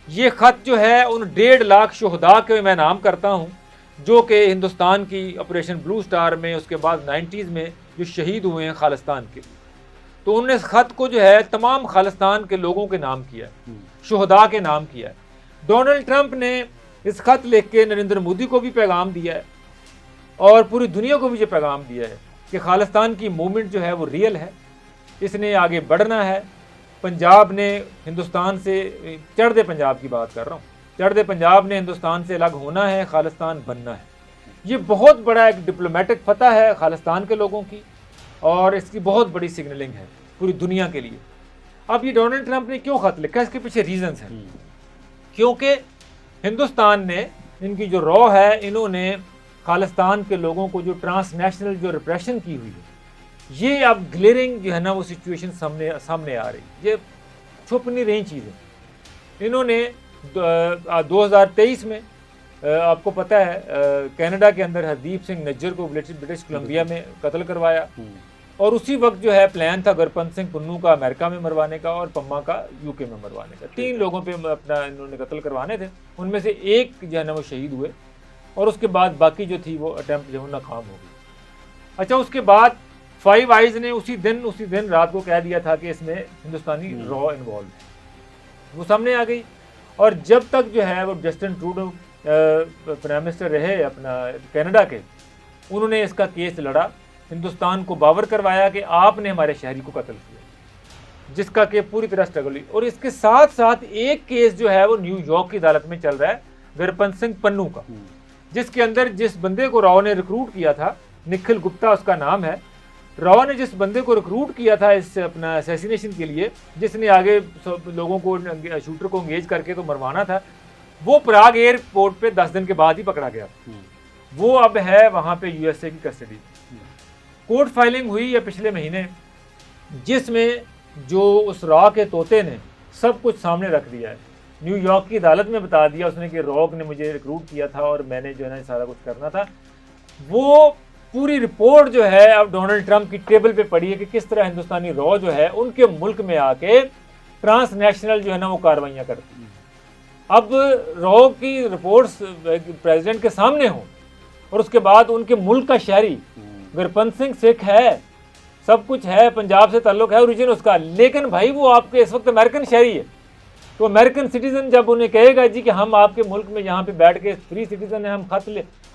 ये ख़त जो है उन 1.5 लाख शुहदा के मैं नाम करता हूँ जो कि हिंदुस्तान की ऑपरेशन ब्लू स्टार में, उसके बाद 90s में जो शहीद हुए हैं खालिस्तान के। तो उन्होंने इस ख़त को जो है तमाम खालिस्तान के लोगों के नाम किया है, शुहदा के नाम किया है। डोनाल्ड ट्रंप ने इस ख़त लिख के नरेंद्र मोदी को भी पैगाम दिया है और पूरी दुनिया को भी ये पैगाम दिया है कि खालिस्तान की मूवमेंट जो है वो रियल है, इसने आगे बढ़ना है। पंजाब ने हिंदुस्तान से, चढ़दे पंजाब की बात कर रहा हूँ, चढ़दे पंजाब ने हिंदुस्तान से अलग होना है, खालिस्तान बनना है। ये बहुत बड़ा एक डिप्लोमेटिक फतह है खालिस्तान के लोगों की, और इसकी बहुत बड़ी सिग्नलिंग है पूरी दुनिया के लिए। अब ये डोनाल्ड ट्रंप ने क्यों खत लिखा, इसके पीछे रीजंस हैं। क्योंकि हिंदुस्तान ने, इनकी जो रॉ है, इन्होंने खालिस्तान के लोगों को जो ट्रांसनेशनल जो रिप्रेशन की हुई है, ये अब ग्लेरिंग जो है ना वो सिचुएशन सामने आ रही, ये छुप नहीं रही चीज़ें। इन्होंने 2023 में आपको पता है कनाडा के अंदर हरदीप सिंह नज्जर को ब्रिटिश कोलंबिया में कत्ल करवाया, और उसी वक्त जो है प्लान था गुरपंत सिंह पन्नू का अमेरिका में मरवाने का और पम्मा का यूके में मरवाने का। 3 लोगों पे अपना इन्होंने कत्ल करवाने थे, उनमें से एक जो है ना वो शहीद हुए, और उसके बाद बाकी जो थी वो अटैम्प्ट जो नाकाम हो गई। अच्छा, उसके बाद फाइव आइज ने उसी दिन रात को कह दिया था कि इसमें हिंदुस्तानी रॉ इन्वॉल्व है, वो सामने आ गई। और जब तक जो है वो जस्टिन ट्रूडो प्राइम मिनिस्टर रहे अपना कनाडा के, उन्होंने इसका केस लड़ा, हिंदुस्तान को बावर करवाया कि आपने हमारे शहरी को कत्ल किया, जिसका कि पूरी तरह स्ट्रगल हुई। और इसके साथ साथ एक केस जो है वो न्यूयॉर्क की अदालत में चल रहा है गुरपंत सिंह पन्नू का, जिसके अंदर जिस बंदे को राव ने रिक्रूट किया था, निखिल गुप्ता उसका नाम है, राव ने जिस बंदे को रिक्रूट किया था इस अपना असैसिनेशन के लिए, जिसने आगे सब लोगों को, शूटर को एंगेज करके तो मरवाना था, वो प्राग एयरपोर्ट पे 10 दिन के बाद ही पकड़ा गया। वो अब है वहाँ पे यूएसए की कस्टडी। कोर्ट फाइलिंग हुई है पिछले महीने, जिसमें जो उस रॉ के तोते ने सब कुछ सामने रख दिया है। न्यूयॉर्क की अदालत में बता दिया उसने कि रॉक ने मुझे रिक्रूट किया था और मैंने जो है ना सारा कुछ करना था। वो पूरी रिपोर्ट जो है अब डोनाल्ड ट्रंप की टेबल पे पड़ी है कि किस तरह हिंदुस्तानी रॉ जो है उनके मुल्क में आके ट्रांसनेशनल जो है ना वो कार्रवाइयाँ करती है। अब रॉ की रिपोर्ट्स प्रेसिडेंट के सामने हो, और उसके बाद उनके मुल्क का शहरी गुरपंत सिंह सिख है, सब कुछ है, पंजाब से ताल्लुक है, ओरिजिन उसका, लेकिन भाई वो आपके इस वक्त अमेरिकन शहरी है। तो अमेरिकन सिटीजन जब उन्हें कहेगा जी कि हम आपके मुल्क में यहाँ पे बैठ के फ्री सिटीजन है,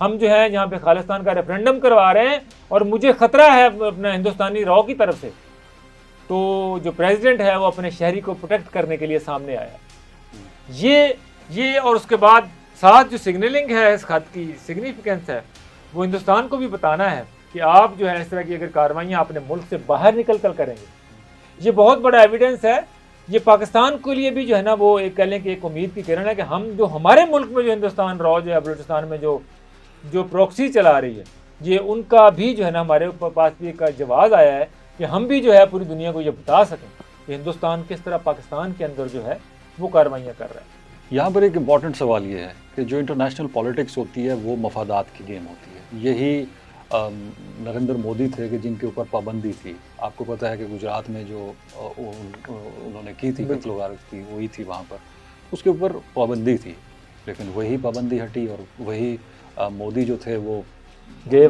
हम जो है यहाँ पे खालिस्तान का रेफरेंडम करवा रहे हैं और मुझे खतरा है अपना हिंदुस्तानी रॉ की तरफ से, तो जो प्रेसिडेंट है वो अपने शहरी को प्रोटेक्ट करने के लिए सामने आया। ये और उसके बाद साथ जो सिग्नलिंग है, इस खत की सिग्निफिकेंस है, वो हिंदुस्तान को भी बताना है कि आप जो है इस तरह की अगर कार्रवाइयाँ अपने मुल्क से बाहर निकल कर करेंगे, ये बहुत बड़ा एविडेंस है। ये पाकिस्तान के लिए भी जो है ना वो एक कह लें कि एक उम्मीद की किरण है कि हम जो हमारे मुल्क में जो हिंदुस्तान रॉ जो है बलूचिस्तान में जो प्रॉक्सी चला रही है, ये उनका भी जो है ना हमारे पास भी एक जवाब आया है कि हम भी जो है पूरी दुनिया को ये बता सकें कि हिंदुस्तान किस तरह पाकिस्तान के अंदर जो है वो कार्रवाइयाँ कर रहा है। यहाँ पर एक इम्पॉर्टेंट सवाल ये है कि जो इंटरनेशनल पॉलिटिक्स होती है वो मफादात की गेम होती है। यही नरेंद्र मोदी थे कि जिनके ऊपर पाबंदी थी। आपको पता है कि गुजरात में जो उन्होंने की थी कत्ल की हुई थी, वहाँ पर उसके ऊपर पाबंदी थी, लेकिन वही पाबंदी हटी और वही मोदी जो थे वो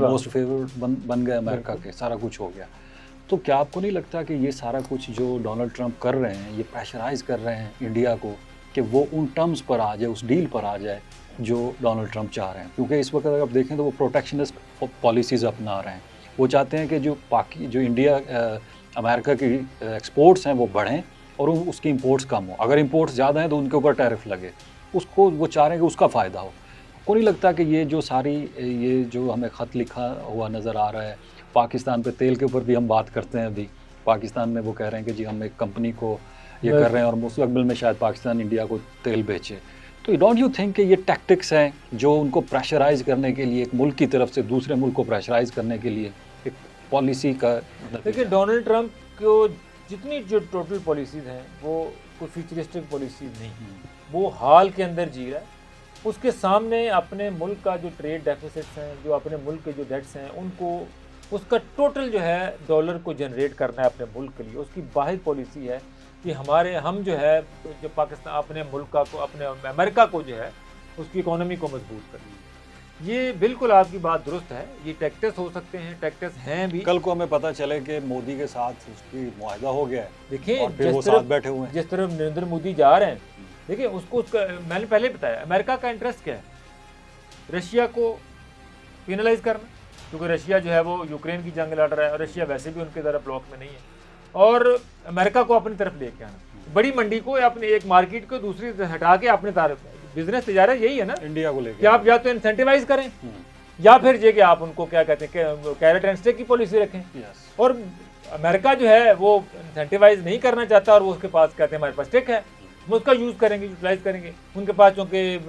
मोस्ट फेवर्ड बन गए अमेरिका के, सारा कुछ हो गया। तो क्या आपको नहीं लगता कि ये सारा कुछ जो डोनाल्ड ट्रंप कर रहे हैं, ये प्रेशराइज कर रहे हैं इंडिया को कि वो उन टर्म्स पर आ जाए, उस डील पर आ जाए जो डोनाल्ड ट्रंप चाह रहे हैं? क्योंकि इस वक्त अगर आप देखें तो वो प्रोटेक्शनिस्ट पॉलिसीज़ अपना रहे हैं। वो चाहते हैं कि जो इंडिया अमेरिका की एक्सपोर्ट्स हैं वो बढ़ें और उसकी इंपोर्ट्स कम हो। अगर इंपोर्ट्स ज़्यादा हैं तो उनके ऊपर टैरिफ लगे, उसको वो चाह रहे हैं कि उसका फ़ायदा हो। को नहीं लगता कि ये जो हमें ख़त लिखा हुआ नज़र आ रहा है, पाकिस्तान पे तेल के ऊपर भी हम बात करते हैं, अभी पाकिस्तान में वो कह रहे हैं कि जी हम एक कंपनी को ये कर रहे हैं और मुस्तकबिल में शायद पाकिस्तान इंडिया को तेल बेचे। तो डोंट यू थिंक कि ये टैक्टिक्स हैं जो उनको प्रेशराइज करने के लिए, एक मुल्क की तरफ से दूसरे मुल्क को प्रेशराइज करने के लिए एक पॉलिसी का? देखिए, डोनाल्ड ट्रंप को जितनी जो टोटल पॉलिसीज़ हैं वो कोई फ्यूचरिस्टिक पॉलिसीज़ नहीं, वो हाल के अंदर जी रहा है। उसके सामने अपने मुल्क का जो ट्रेड डेफिसिट्स हैं, जो अपने मुल्क के जो डेट्स हैं, उनको उसका टोटल जो है डॉलर को जनरेट करना है अपने मुल्क के लिए। उसकी वाहिद पॉलिसी है कि हम जो है जो पाकिस्तान अपने मुल्क का को, अपने अमेरिका को जो है उसकी इकोनॉमी को मजबूत करें। ये बिल्कुल आपकी बात दुरुस्त है, ये टैक्टिक्स हो सकते हैं, टैक्टिक्स हैं भी। कल को हमें पता चले कि मोदी के साथ उसकी मुआहदा हो गया है, देखिए जिस तरफ नरेंद्र मोदी जा रहे हैं, देखिए उसका मैंने पहले बताया, अमेरिका का इंटरेस्ट क्या है? रशिया को पेनलाइज करना, क्योंकि रशिया जो है वो यूक्रेन की जंग लड़ रहा है और रशिया वैसे भी उनके ज़रा ब्लॉक में नहीं है, और अमेरिका को अपनी तरफ लेके आना, बड़ी मंडी को अपने एक मार्केट को दूसरी तरफ हटा के अपने तरफ, बिजनेस तिजारत यही है ना इंडिया को लेके कि आप या तो इंसेंटिवाइज करें या फिर ये कि आप उनको क्या कहते हैं कैरेट एंड स्टिक की पॉलिसी रखें। यस और अमेरिका जो है वो इंसेंटिवाइज नहीं करना चाहता और वो उसके पास कहते हैं हमारे पास स्टिक है, हम उसका यूज़ करेंगे, यूटिलाइज करेंगे। उनके पास चूँकि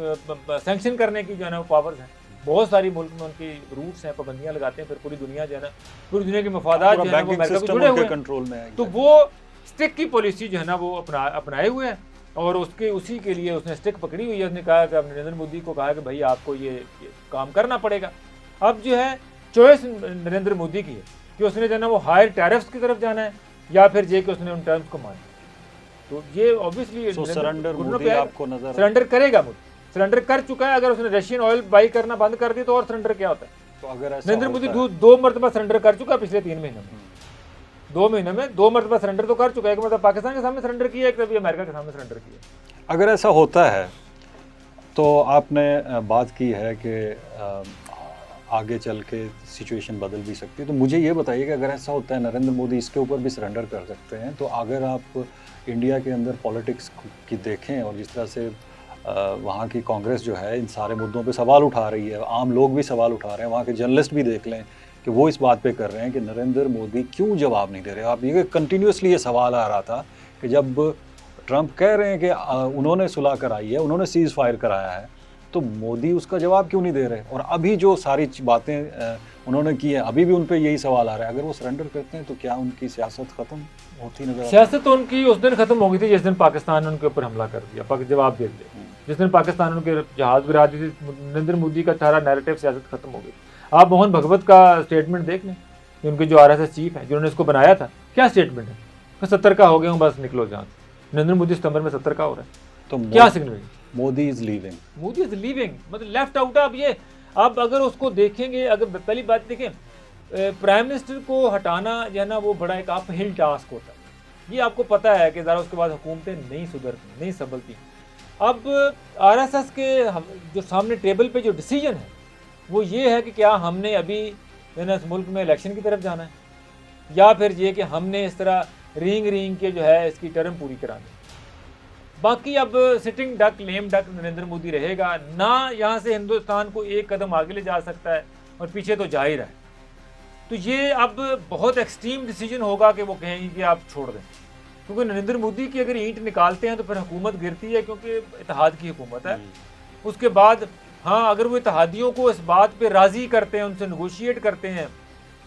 सैंक्शन करने की जो है ना वो पावर्स हैं, बहुत सारी मुल्क में उनकी रूट्स हैं, पाबंदियाँ लगाते हैं, फिर पूरी दुनिया जो है ना, पूरी दुनिया के मफादात जो है ना वो अमेरिका को जुड़े हुए हैं, कंट्रोल में है। तो वो स्टिक की पॉलिसी जो है ना वो अपनाए हुए हैं और उसके उसी के लिए उसने स्टिक पकड़ी हुई है। उसने कहा कि नरेंद्र मोदी को कहा कि भाई आपको ये काम करना पड़ेगा। अब जो है चॉइस नरेंद्र मोदी की है कि उसने जो है ना वो हायर टैरिफ्स की तरफ जाना है या फिर जे कि उसने उन टर्म्स को माना। तो ये ऑब्वियसली सरेंडर करेगा, मोदी सरेंडर कर चुका है। अगर उसने रशियन ऑयल बाई करना बंद कर दी तो और सरेंडर क्या होता है? तो अगर नरेंद्र मोदी 2 मरतबा सरेंडर कर चुका है पिछले 3 महीनों में, 2 महीने में 2 मरतबा सरेंडर तो कर चुका है। एक मतलब पाकिस्तान के सामने सरेंडर किया, एक तभी अमेरिका के सामने सरेंडर किया। अगर ऐसा होता है तो आपने बात की है कि आगे चल के सिचुएशन बदल भी सकती है, तो मुझे ये बताइए कि अगर ऐसा होता है नरेंद्र मोदी इसके ऊपर भी सरेंडर कर सकते हैं, तो अगर आप इंडिया के अंदर पॉलिटिक्स की देखें और जिस तरह से वहाँ की कांग्रेस जो है इन सारे मुद्दों पे सवाल उठा रही है, आम लोग भी सवाल उठा रहे हैं, वहाँ के जर्नलिस्ट भी देख लें कि वो इस बात पे कर रहे हैं कि नरेंद्र मोदी क्यों जवाब नहीं दे रहे। आप ये कंटिन्यूसली ये सवाल आ रहा था कि जब ट्रंप कह रहे हैं कि उन्होंने सुलह कराई है, उन्होंने सीज़ फायर कराया है, तो मोदी उसका जवाब क्यों नहीं दे रहे? और अभी जो सारी बातें उन्होंने की हैं, अभी भी उन पे यही सवाल आ रहा है। अगर वो सरेंडर करते हैं तो क्या उनकी सियासत खत्म होती नजर? सियासत तो उनकी उस दिन खत्म हो गई थी जिस दिन पाकिस्तान ने उनके ऊपर हमला कर दिया, जवाब दे दिया। जिस दिन पाकिस्तान उनके जहाज गिरा दी थी, नरेंद्र मोदी का सारा नैरेटिव सियासत खत्म हो गई। आप मोहन भगवत का स्टेटमेंट देख लें, उनके जो RSS चीफ हैं जिन्होंने इसको बनाया था, क्या स्टेटमेंट है? 70 का हो गया हूँ, बस निकलो जहाँ से। नरेंद्र मोदी सितंबर में 70 का हो रहा है, तो क्या signal? Modi is leaving, Modi is leaving मतलब लेफ्ट आउट। अब ये आप अगर उसको देखेंगे, अगर पहली बात देखें, प्राइम मिनिस्टर को हटाना जो है ना वो बड़ा एक अपहिल टास्क होता है। ये आपको पता है कि ज़रा उसके बाद हुकूमतें नहीं सुधरती, नहीं संभलती। अब RSS के जो सामने टेबल पे जो डिसीजन है वो ये है कि क्या हमने अभी इस मुल्क में इलेक्शन की तरफ जाना है या फिर ये कि हमने इस तरह रिंग के जो है इसकी टर्म पूरी करानी। बाकी अब sitting duck, lame duck Narendra Modi रहेगा ना। यहाँ से हिंदुस्तान को एक कदम आगे ले जा सकता है और पीछे तो जा ही रहा है। तो ये अब बहुत एक्सट्रीम डिसीजन होगा कि वो कहेंगे कि आप छोड़ दें, क्योंकि नरेंद्र मोदी की अगर ईंट निकालते हैं तो फिर हुकूमत गिरती है, क्योंकि इत्तेहाद की हुकूमत है। उसके बाद हाँ, अगर वो इत्तेहादियों को इस बात पे राज़ी करते हैं, उनसे नेगोशिएट करते हैं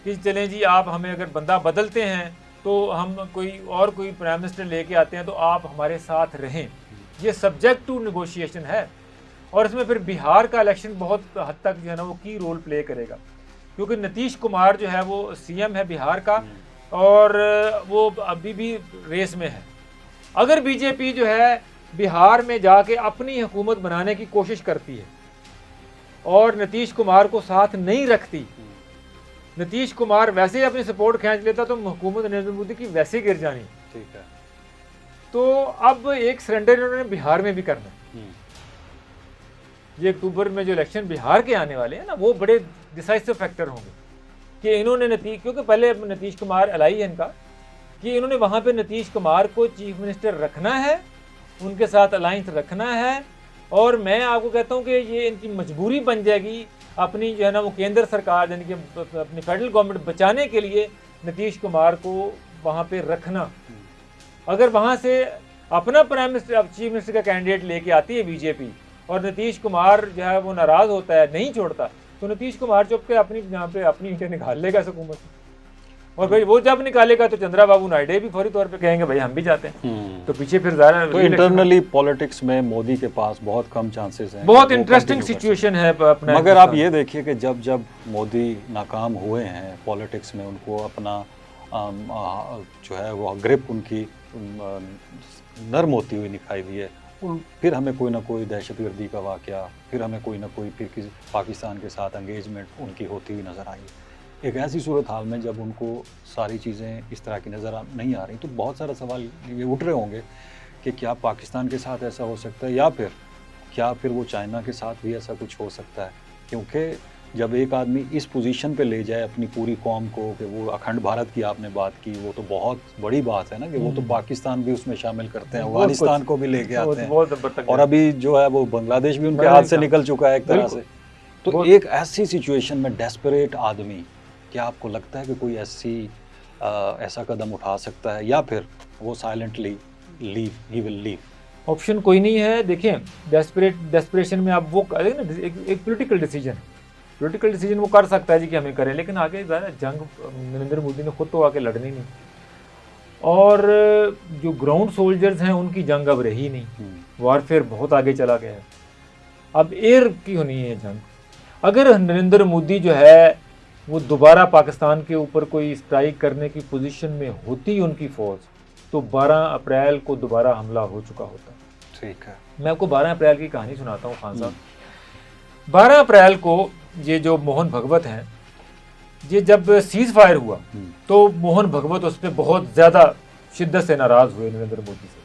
कि चलें जी आप हमें अगर बंदा बदलते हैं तो हम कोई प्राइम मिनिस्टर लेके आते हैं तो आप हमारे साथ रहें, ये सब्जेक्ट टू नेगोशिएशन है। और इसमें फिर बिहार का इलेक्शन बहुत हद तक जो है ना वो की रोल प्ले करेगा, क्योंकि नीतीश कुमार जो है वो CM है बिहार का और वो अभी भी रेस में है। अगर बीजेपी जो है बिहार में जाके अपनी हुकूमत बनाने की कोशिश करती है और नीतीश कुमार को साथ नहीं रखती, नीतीश कुमार वैसे ही अपनी सपोर्ट खींच लेता तो हुकूमत नरेंद्र मोदी की वैसे गिर जानी। ठीक है, तो अब एक सरेंडर इन्होंने बिहार में भी करना है। ये अक्टूबर में जो इलेक्शन बिहार के आने वाले हैं ना वो बड़े डिसाइसिव फैक्टर होंगे कि इन्होंने क्योंकि पहले नीतीश कुमार अलाई है इनका कि इन्होंने वहाँ पे नीतीश कुमार को चीफ मिनिस्टर रखना है, उनके साथ अलायंस रखना है। और मैं आपको कहता हूँ कि ये इनकी मजबूरी बन जाएगी अपनी जो है ना वो केंद्र सरकार यानी कि अपनी फेडरल गवर्नमेंट बचाने के लिए नीतीश कुमार को वहाँ पे रखना। अगर वहाँ से अपना प्राइम मिनिस्टर अब चीफ मिनिस्टर का कैंडिडेट लेके आती है बीजेपी और नीतीश कुमार जो है वो नाराज़ होता है, नहीं छोड़ता, तो नीतीश कुमार चुप के अपनी यहाँ पे अपनी ईंटें निकाल लेगा इस हुकूमत से। और भाई वो जब निकालेगा तो चंद्राबाबू नायडू भी फौरी तौर पे कहेंगे भाई हम भी जाते हैं। तो पीछे फिर ज़्यादा तो इंटरनली पॉलिटिक्स में मोदी के पास बहुत कम चांसेस हैं। बहुत इंटरेस्टिंग सिचुएशन है अपना। मगर आप ये देखिए कि जब जब मोदी नाकाम हुए हैं पॉलिटिक्स में, उनको अपना जो है वो ग्रिप उनकी नर्म होती हुई दिखाई दी है, फिर हमें कोई ना कोई दहशतगर्दी का वाक़या, फिर हमें कोई ना कोई फिर किसी पाकिस्तान के साथ एंगेजमेंट उनकी होती हुई नज़र आई। एक ऐसी सूरत हाल में जब उनको सारी चीज़ें इस तरह की नज़र नहीं आ रही, तो बहुत सारा सवाल ये उठ रहे होंगे कि क्या पाकिस्तान के साथ ऐसा हो सकता है या फिर क्या फिर वो चाइना के साथ भी ऐसा कुछ हो सकता है, क्योंकि जब एक आदमी इस पोजीशन पे ले जाए अपनी पूरी कौम को, कि वो अखंड भारत की आपने बात की, वो तो बहुत बड़ी बात है ना, कि वो तो पाकिस्तान भी उसमें शामिल करते हैं, बहुत कुछ। अफगानिस्तान को भी लेके बहुत आते हैं, बहुत ऊपर तक और गया। अभी जो है वो बांग्लादेश भी उनके हाथ बांग्लादेश से का। निकल चुका है एक तरह बिल्कुल। से। तो बहुत- एक ऐसी सिचुएशन में डेस्परेट आदमी, क्या आपको लगता है कि कोई ऐसा कदम उठा सकता है, या फिर वो silently he will leave? Option कोई नहीं है। देखिए, डेस्परेशन में आप वो करें ना, एक पॉलिटिकल डिसीजन वो कर सकता है जी कि हमें करें, लेकिन आगे ज़्यादा जंग नरेंद्र मोदी ने खुद तो आके लड़नी नहीं, और जो ग्राउंड सोल्जर्स हैं उनकी जंग अब रही नहीं, वारफेयर बहुत आगे चला गया है। अब एयर की होनी है जंग। अगर नरेंद्र मोदी जो है वो दोबारा पाकिस्तान के ऊपर कोई स्ट्राइक करने की पोजीशन में होती उनकी फौज, तो 12 अप्रैल को दोबारा हमला हो चुका होता। ठीक है। मैं आपको 12 अप्रैल की कहानी सुनाता हूँ खान साहब। 12 अप्रैल को ये जो मोहन भगवत हैं, ये जब सीज फायर हुआ तो मोहन भगवत उस पर बहुत ज़्यादा शिद्दत से नाराज़ हुए नरेंद्र मोदी से।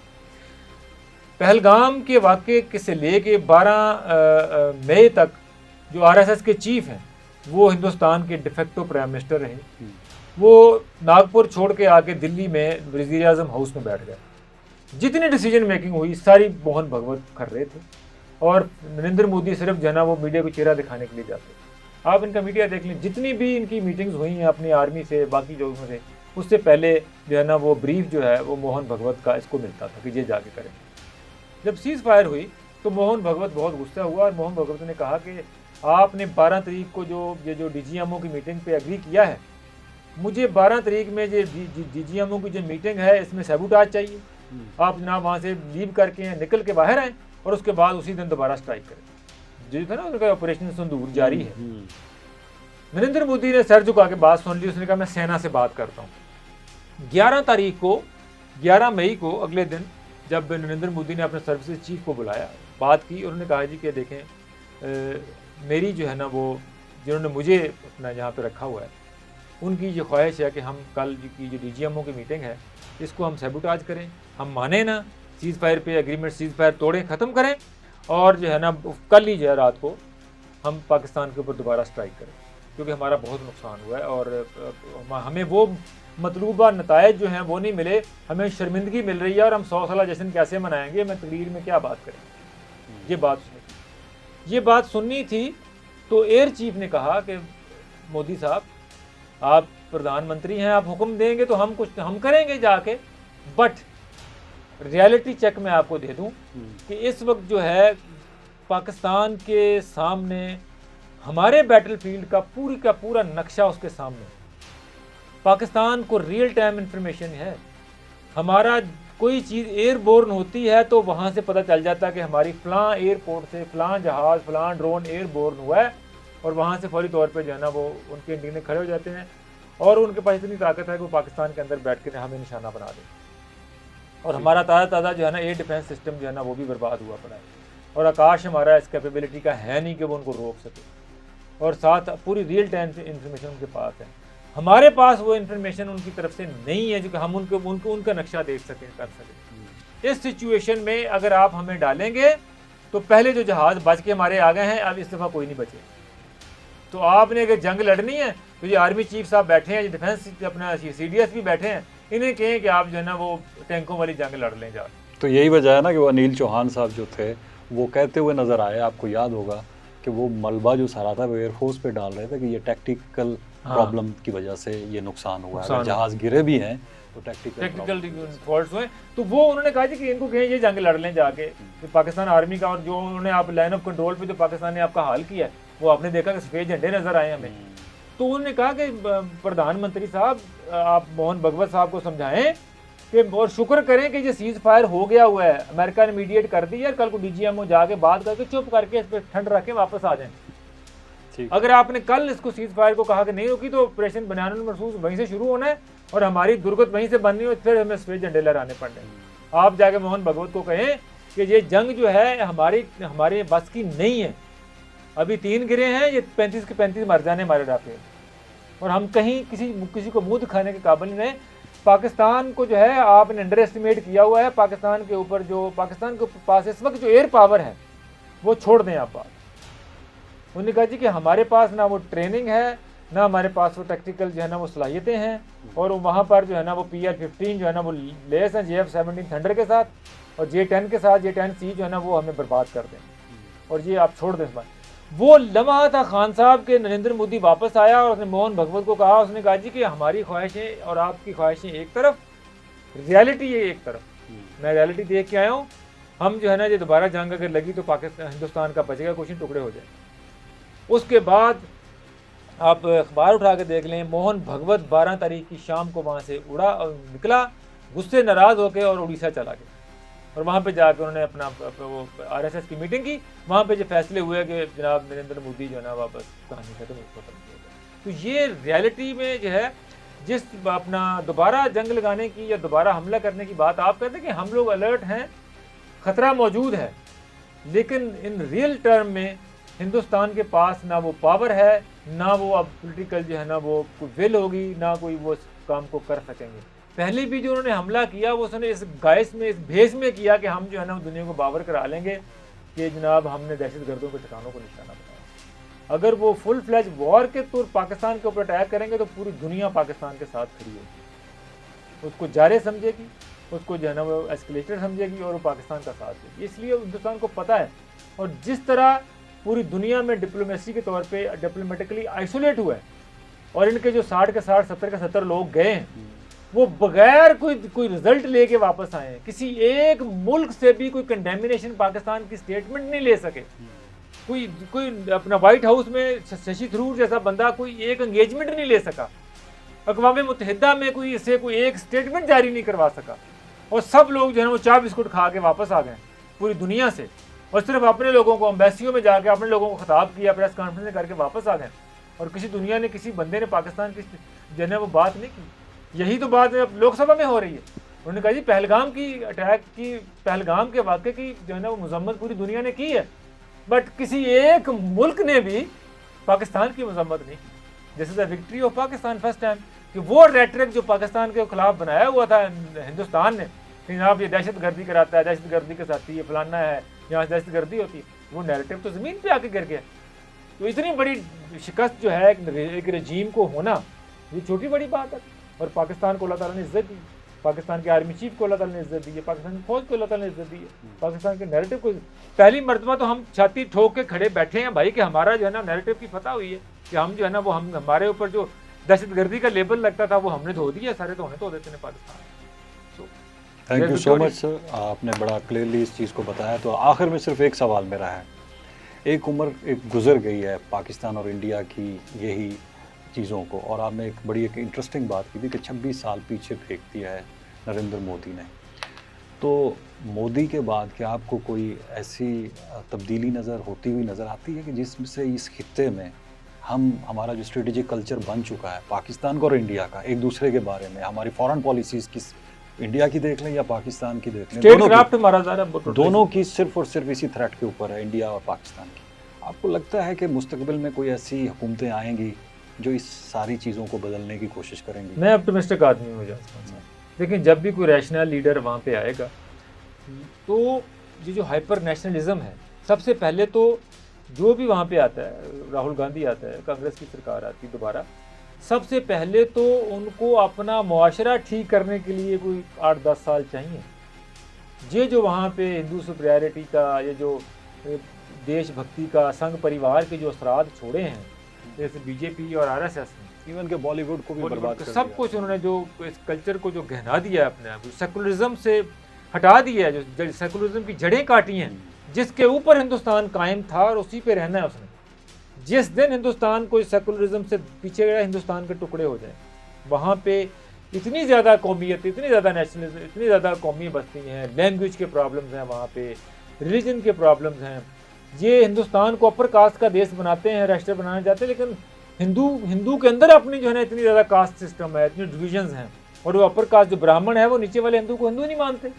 पहलगाम के वाक़े से लेके 12 मई तक जो आरएसएस के चीफ हैं, वो हिंदुस्तान के डिफेक्टो प्राइम मिनिस्टर रहे। वो नागपुर छोड़ के आके दिल्ली में वज़ीर आज़म हाउस में बैठ गए। जितनी डिसीजन मेकिंग हुई सारी मोहन भगवत कर रहे थे, और नरेंद्र मोदी सिर्फ जो है ना वो मीडिया को चेहरा दिखाने के लिए जाते। आप इनका मीडिया देख लें, जितनी भी इनकी मीटिंग्स हुई हैं अपनी आर्मी से, बाकी लोगों से, उससे पहले जो है ना वो ब्रीफ जो है वो मोहन भगवत का इसको मिलता था कि ये जाके करें। जब सीज फायर हुई तो मोहन भगवत बहुत गुस्सा हुआ, और मोहन भगवत ने कहा कि आपने 12 तारीख को जो डीजीएमओ की मीटिंग पे एग्री किया है, मुझे 12 तारीख में जो डीजीएमओ की जो मीटिंग है इसमें सबूताज चाहिए। आप जनाब वहाँ से लीव करके निकल के बाहर आए, और उसके बाद उसी दिन दोबारा स्ट्राइक करें। जो था ना उनका ऑपरेशन सिंदूर जारी है। नरेंद्र मोदी ने सर झुका के बात सुन ली। उसने कहा मैं सेना से बात करता हूँ। 11 मई को अगले दिन जब नरेंद्र मोदी ने अपने सर्विसेज चीफ को बुलाया, बात की, उन्होंने कहा जी कि देखें मेरी जो है ना वो जिन्होंने मुझे अपना यहाँ पे रखा हुआ है, उनकी ये ख्वाहिश है कि हम कल की जो डीजीएमओ की मीटिंग है इसको हम सैबोटाज करें, हम माने ना, सीज़ फायर पे एग्रीमेंट, सीज़ फायर तोड़ें, ख़त्म करें, और जो है ना कल ही जो है रात को हम पाकिस्तान के ऊपर दोबारा स्ट्राइक करें, क्योंकि हमारा बहुत नुकसान हुआ है और हमें वो मतलूबा नतायज जो हैं वो नहीं मिले, हमें शर्मिंदगी मिल रही है, और हम 100 साल जश्न कैसे मनाएंगे, मैं तकरीर में क्या बात करें। ये बात सुननी थी। तो एयर चीफ ने कहा कि मोदी साहब आप प्रधानमंत्री हैं, आप हुक्म देंगे तो हम करेंगे जाके, बट रियलिटी चेक मैं आपको दे दूं कि इस वक्त जो है पाकिस्तान के सामने हमारे बैटलफील्ड का पूरा नक्शा उसके सामने। पाकिस्तान को रियल टाइम इंफॉर्मेशन है। हमारा कोई चीज़ एयरबोर्न होती है तो वहाँ से पता चल जाता है कि हमारी फ़लाँ एयरपोर्ट से फ़लाँ जहाज़, फ़लाँ ड्रोन एयरबोर्न हुआ है, और वहाँ से फौरी तौर पे जो है ना वो उनके एंटीने खड़े हो जाते हैं, और उनके पास इतनी ताकत है कि वो पाकिस्तान के अंदर बैठ के हमें निशाना बना दे। और हमारा ताज़ा जो है ना एयर डिफेंस सिस्टम जो है ना वो भी बर्बाद हुआ पड़ा है, और आकाश हमारा इस कैपेबिलिटी का है नहीं कि वो उनको रोक सके, और साथ पूरी रियल टाइम इंफॉर्मेशन उनके पास है। हमारे पास वो इन्फॉर्मेशन उनकी तरफ से नहीं है जो कि हम उनका नक्शा देख सकें, कर सकें। इस सिचुएशन में अगर आप हमें डालेंगे तो पहले जो जहाज़ बच के हमारे आ गए हैं, अब इस दफ़ा कोई नहीं बचे। तो आपने अगर जंग लड़नी है तो ये आर्मी चीफ साहब बैठे हैं, ये डिफेंस अपना CDS भी बैठे हैं, इन्हें कहें कि आप जो है ना वो टैंकों वाली जंग लड़ लें जा। तो यही वजह है ना कि वो अनिल चौहान साहब जो थे वो कहते हुए नज़र आए, आपको याद होगा कि वो मलबा जो सारा था वो एयरफोर्स पे डाल रहे थे कि ये टैक्टिकल प्रॉब्लम की वजह से ये नुकसान हुआ है, जहाज गिरे भी हैं तो टेक्निकल फॉल्ट्स हुए। तो वो उन्होंने कहा कि इनको कहें ये जंग लड़ लें जाके, तो पाकिस्तान आर्मी का, और जो उन्होंने आप लाइन ऑफ कंट्रोल पे जो पाकिस्तान ने आपका हाल किया है वो आपने देखा कि सफ़ेद झंडे नज़र आए हमें। तो उन्होंने कहा कि प्रधानमंत्री साहब आप मोहन भगवत साहब को समझाएं कि और शुक्र करें कि ये सीज़ फायर हो गया हुआ है, अमेरिका ने मीडिएट कर दी है, कल को DGMO जाके बात करके चुप करके इस पर ठंड रख के वापस आ जाएं। अगर आपने कल इसको सीज़ फायर को कहा कि नहीं रुकी तो ऑपरेशन बयानुल मरसूस वहीं से शुरू होना है और हमारी दुर्गत वहीं से बननी हो, फिर हमें सफ़ेद झंडे लहराने पड़ने। आप जाके मोहन भगवत को कहें कि ये जंग जो है हमारे बस की नहीं है। अभी 3 गिरे हैं, ये 35 के 35 मर जाने हमारे राफे, और हम कहीं किसी को मुंह दिखाने के काबिल नहीं। पाकिस्तान को जो है आपने अंडर एस्टिमेट किया हुआ है। पाकिस्तान के ऊपर जो पाकिस्तान के पास इस वक्त जो एयर पावर है वो छोड़ दें आप बात। उन्होंने कहा जी कि हमारे पास ना वो ट्रेनिंग है, ना हमारे पास वो टेक्निकल जो है ना वो सलाहियतें हैं, और वहाँ पर जो है ना वो PR-15 जो है ना वो लेस हैं JF-17 थंडर के साथ, और J-10 के साथ J-10C जो है ना वो हमें बर्बाद कर दें, और ये आप छोड़ दें इस बार। वो लम्हा था खान साहब के नरेंद्र मोदी वापस आया और उसने मोहन भगवत को कहा, उसने कहा जी कि हमारी ख्वाहिशें और आपकी ख्वाहिशें एक तरफ, रियलिटी ये एक तरफ। मैं रियलिटी देख के आया हूँ, हम जो है ना ये दोबारा जंग अगर लगी तो पाकिस्तान हिंदुस्तान का बचेगा कुछ नहीं, टुकड़े हो जाए। उसके बाद आप अखबार उठा के देख लें, मोहन भगवत 12 तारीख की शाम को वहाँ से उड़ा और निकला गुस्से नाराज़ होकर और उड़ीसा चला गया, और वहाँ पे जाकर उन्होंने अपना वो RSS की मीटिंग की। वहाँ पे जो फैसले हुए कि जनाब नरेंद्र मोदी जो है ना वापस कहानी खत्म हो गई। तो ये रियलिटी में जो है, जिस अपना दोबारा जंग लगाने की या दोबारा हमला करने की बात आप कहते हैं कि हम लोग अलर्ट हैं, ख़तरा मौजूद है, लेकिन इन रियल टर्म में हिंदुस्तान के पास ना वो पावर है, ना वो अब पॉलिटिकल जो है ना वो कोई विल होगी, ना कोई वो इस काम को कर सकेंगे। पहले भी जो उन्होंने हमला किया वो उसने इस गाइस में, इस भेष में किया कि हम जो है ना दुनिया को बावर करा लेंगे कि जनाब हमने दहशतगर्दों के ठिकानों को निशाना बनाया। अगर वो फुल फ्लैज वॉर के तौर पाकिस्तान के ऊपर अटैक करेंगे तो पूरी दुनिया पाकिस्तान के साथ खड़ी होगी, उसको जारे समझेगी, उसको जो है ना वो एस्केलेटर समझेगी और वो पाकिस्तान का साथ देगी। इसलिए हिंदुस्तान को पता है, और जिस तरह पूरी दुनिया में डिप्लोमेसी के तौर पे डिप्लोमेटिकली आइसोलेट हुआ है, और इनके जो 60 के 60 70 के 70 लोग गए हैं वो बगैर कोई रिजल्ट लेके वापस आए हैं। किसी एक मुल्क से भी कोई कंडेमिनेशन पाकिस्तान की स्टेटमेंट नहीं ले सके। कोई अपना व्हाइट हाउस में शशि थरूर जैसा बंदा कोई एक एंगेजमेंट नहीं ले सका, अक़वाम मुत्तहिदा में कोई इससे कोई एक स्टेटमेंट जारी नहीं करवा सका, और सब लोग जो है वो चाय बिस्कुट खा के वापस आ गए पूरी दुनिया से, और सिर्फ अपने लोगों को एम्बेसियों में जाके अपने लोगों को खिताब किया, प्रेस कॉन्फ्रेंस करके वापस आ गए, और किसी दुनिया ने, किसी बंदे ने पाकिस्तान की जो है वो बात नहीं की। यही तो बात अब लोकसभा में हो रही है। उन्होंने कहा जी पहलगाम की अटैक की, पहलगाम के वाक़े की जो है ना वो मजम्मत पूरी दुनिया ने की है, बट किसी एक मुल्क ने भी पाकिस्तान की मजम्मत नहीं की। This is the victory of Pakistan first time, कि वो रेटरिक जो पाकिस्तान के खिलाफ बनाया हुआ था हिंदुस्तान ने कि जनाब ये दहशतगर्दी कराता है, दहशतगर्दी के साथी, ये फलाना है, यहाँ दहशतगर्दी होती है, वो नैरेटिव तो ज़मीन पे आके गिर गया। तो इतनी बड़ी शिकस्त जो है एक रजीम को होना, ये छोटी बड़ी बात है। और पाकिस्तान को अल्लाह ताला ने इज्जत दी, पाकिस्तान के आर्मी चीफ को अल्लाह ताला ने इज्जत दी है, पाकिस्तान की फौज को अल्लाह ताला ने इज्जत दी है, पाकिस्तान के नैरेटिव को। पहली मरतबा तो हम छाती ठोक के खड़े बैठे हैं भाई कि हमारा जो है ना नैरेटिव की फतह हुई है, कि हम जो है ना वो हमारे ऊपर जो दहशतगर्दी का लेबल लगता था वो हमने धो दिया, सारे तो होने तो देते हैं Pakistan. Thank you so much sir, आपने बड़ा क्लियरली इस चीज़ को बताया। तो आखिर में सिर्फ एक सवाल मेरा है, एक उम्र एक गुजर गई है पाकिस्तान और इंडिया की यही चीज़ों को, और आपने एक इंटरेस्टिंग बात की थी कि 26 साल पीछे फेंक दिया है नरेंद्र मोदी ने। तो मोदी के बाद क्या आपको कोई ऐसी तब्दीली होती हुई नज़र आती है कि जिससे इस खित्ते में हमारा जो स्ट्रेटेजिक कल्चर बन चुका है पाकिस्तान का और इंडिया का, एक दूसरे के बारे में, हमारी फॉरेन पॉलिसीज़ किस इंडिया की देख लें या पाकिस्तान की देख लें, दोनों की सिर्फ और सिर्फ इसी थ्रेट के ऊपर है, इंडिया और पाकिस्तान की। आपको लगता है कि मुस्तकबिल में कोई ऐसी हुकूमतें आएंगी जो इस सारी चीज़ों को बदलने की कोशिश करेंगी? मैं ऑप्टिमिस्टिक आदमी हूँ लेकिन जब भी कोई रैशनल लीडर वहाँ पे आएगा तो ये जो हाइपर नेशनलिज्म है, सबसे पहले तो जो भी वहाँ पे आता है, राहुल गांधी आता है, कांग्रेस की सरकार आती है दोबारा, सबसे पहले तो उनको अपना मुआशरा ठीक करने के लिए कोई 8-10 साल चाहिए। ये जो वहाँ पे हिंदू सुपरियॉरिटी का, ये जो देशभक्ति का, संघ परिवार के जो असरात छोड़े हैं जैसे बीजेपी और RSS ने, इवन के बॉलीवुड को भी बर्बाद कर दिया, सब कुछ उन्होंने जो इस कल्चर को जो गहना दिया है अपने आप, सेकुलरिज्म से हटा दिया है, जो सेकुलरिज्म की जड़ें काटी हैं, जिसके ऊपर हिंदुस्तान कायम था और उसी पे रहना है उसने। जिस दिन हिंदुस्तान को सेकुलरिज्म से पीछे गया, हिंदुस्तान के टुकड़े हो जाए। वहाँ पे इतनी ज़्यादा कौमियत, इतनी ज़्यादा नेशनलिज्म, इतनी ज़्यादा कौमी बस्ती हैं, लैंग्वेज के प्रॉब्लम्स हैं, वहाँ पे रिलीजन के प्रॉब्लम्स हैं। ये हिंदुस्तान को अपर कास्ट का देश बनाते हैं, राष्ट्र बनाना चाहते हैं, लेकिन हिंदू के अंदर अपनी जो है ना इतनी ज़्यादा कास्ट सिस्टम है, इतनी डिविजन्स हैं, और वो अपर कास्ट जो ब्राह्मण है वो नीचे वाले हिंदू को हिंदू नहीं मानते,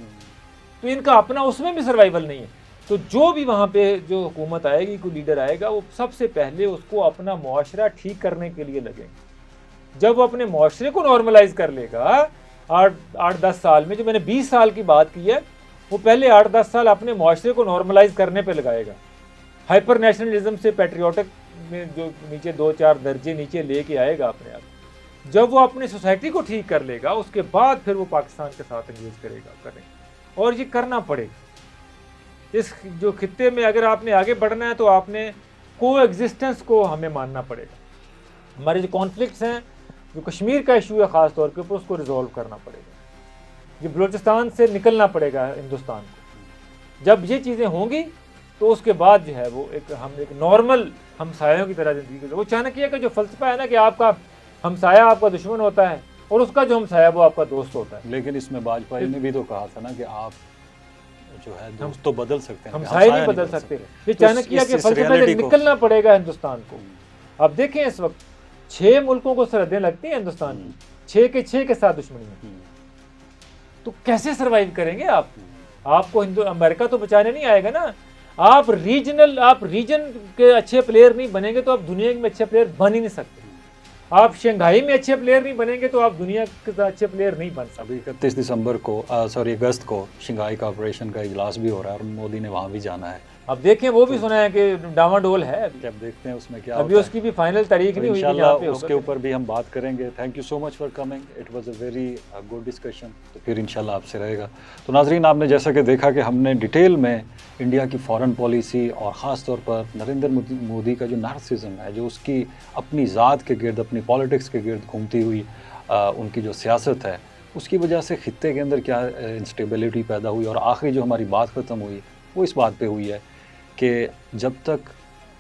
तो इनका अपना उसमें भी सर्वाइवल नहीं है। तो जो भी वहाँ पे जो हुकूमत आएगी, कोई लीडर आएगा, वो सबसे पहले उसको अपना मुआशरा ठीक करने के लिए लगेगा। जब वो अपने मुआशरे को नॉर्मलाइज कर लेगा 8-10 साल में, जो मैंने 20 साल की बात की है, वो पहले 8-10 साल अपने मुआशरे को नॉर्मलाइज करने पे लगाएगा। हाइपर नेशनलिज्म से पैट्रियोटिक में जो नीचे 2-4 दर्जे नीचे लेके आएगा अपने आप, जब वो अपनी सोसाइटी को ठीक कर लेगा उसके बाद फिर वो पाकिस्तान के साथ एंगेज करेगा। और ये करना पड़ेगा। इस जो खित्ते में अगर आपने आगे बढ़ना है तो आपने को एग्जिस्टेंस को हमें मानना पड़ेगा। हमारे जो कॉन्फ्लिक्ट्स हैं, जो कश्मीर का इशू है ख़ास तौर के ऊपर, उसको रिजॉल्व करना पड़ेगा। ये बलूचिस्तान से निकलना पड़ेगा हिंदुस्तान को। जब ये चीज़ें होंगी तो उसके बाद जो है वो हम एक नॉर्मल हमसायों की तरह ज़िंदगी गुजर। वो चाणक्य का जो फ़लसफ़ा है ना कि आपका हमसाया आपका दुश्मन होता है और उसका जो हमसाया वो आपका दोस्त होता है। लेकिन इसमें वाजपेयी ने भी तो कहा था ना कि आप जो है दोस्त तो बदल सकते हैं, हमसाये नहीं बदल सकते। ये चाणक्य के फ़लसफ़े से निकलना पड़ेगा हिंदुस्तान को। अब देखें इस वक्त 6 मुल्कों को सरहदें लगती हैं हिंदुस्तान की, 6 के 6 के साथ दुश्मनी है। तो कैसे सरवाइव करेंगे आप? आपको अमेरिका तो बचाने नहीं आएगा ना। आप रीजन के अच्छे प्लेयर नहीं बनेंगे तो आप दुनिया में अच्छे प्लेयर बन ही नहीं सकते। आप शंघाई में अच्छे प्लेयर नहीं बनेंगे तो आप दुनिया के अच्छे प्लेयर नहीं बन सकते। अभी 31 दिसंबर को अगस्त को शंघाई कॉर्पोरेशन का इजलास भी हो रहा है और मोदी ने वहाँ भी जाना है। अब देखें, वो भी सुना है कि डामाडोल है। अब देखते हैं उसमें क्या अभी होता उसकी भी फाइनल तारीख है। नहीं हुई, इंशाल्लाह उसके ऊपर भी हम बात करेंगे। Thank you so much for coming, it was a very good discussion. तो फिर इंशाल्लाह आपसे रहेगा। तो नाजरीन, आपने जैसा कि देखा कि हमने डिटेल में इंडिया की फॉरेन पॉलिसी और ख़ास तौर पर नरेंद्र मोदी का जो नार्सिज्म है, जो उसकी अपनी ज़ात के गिर्द, अपनी पॉलिटिक्स के गिर्द घूमती हुई उनकी जो सियासत है, उसकी वजह से खित्ते के अंदर क्या इंस्टेबिलिटी पैदा हुई। और आखिरी जो हमारी बात ख़त्म हुई वो इस बात पे हुई है कि जब तक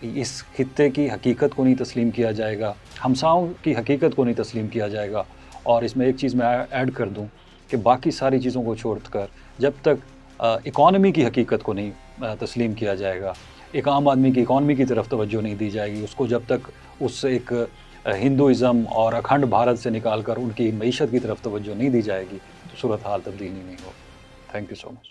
इस खित्ते की हकीकत को नहीं तस्लीम किया जाएगा, हमसाओं की हकीकत को नहीं तस्लीम किया जाएगा, और इसमें एक चीज़ मैं ऐड कर दूं कि बाकी सारी चीज़ों को छोड़कर जब तक इकॉनमी की हकीकत को नहीं तस्लीम किया जाएगा, एक आम आदमी की इकॉनमी की तरफ तवज्जो नहीं दी जाएगी, उसको जब तक उस एक हिंदुइज़्म और अखंड भारत से निकाल कर उनकी मईशत की तरफ तवज्जो नहीं दी जाएगी, तो सूरत हाल तब्दील नहीं हो। Thank you so much.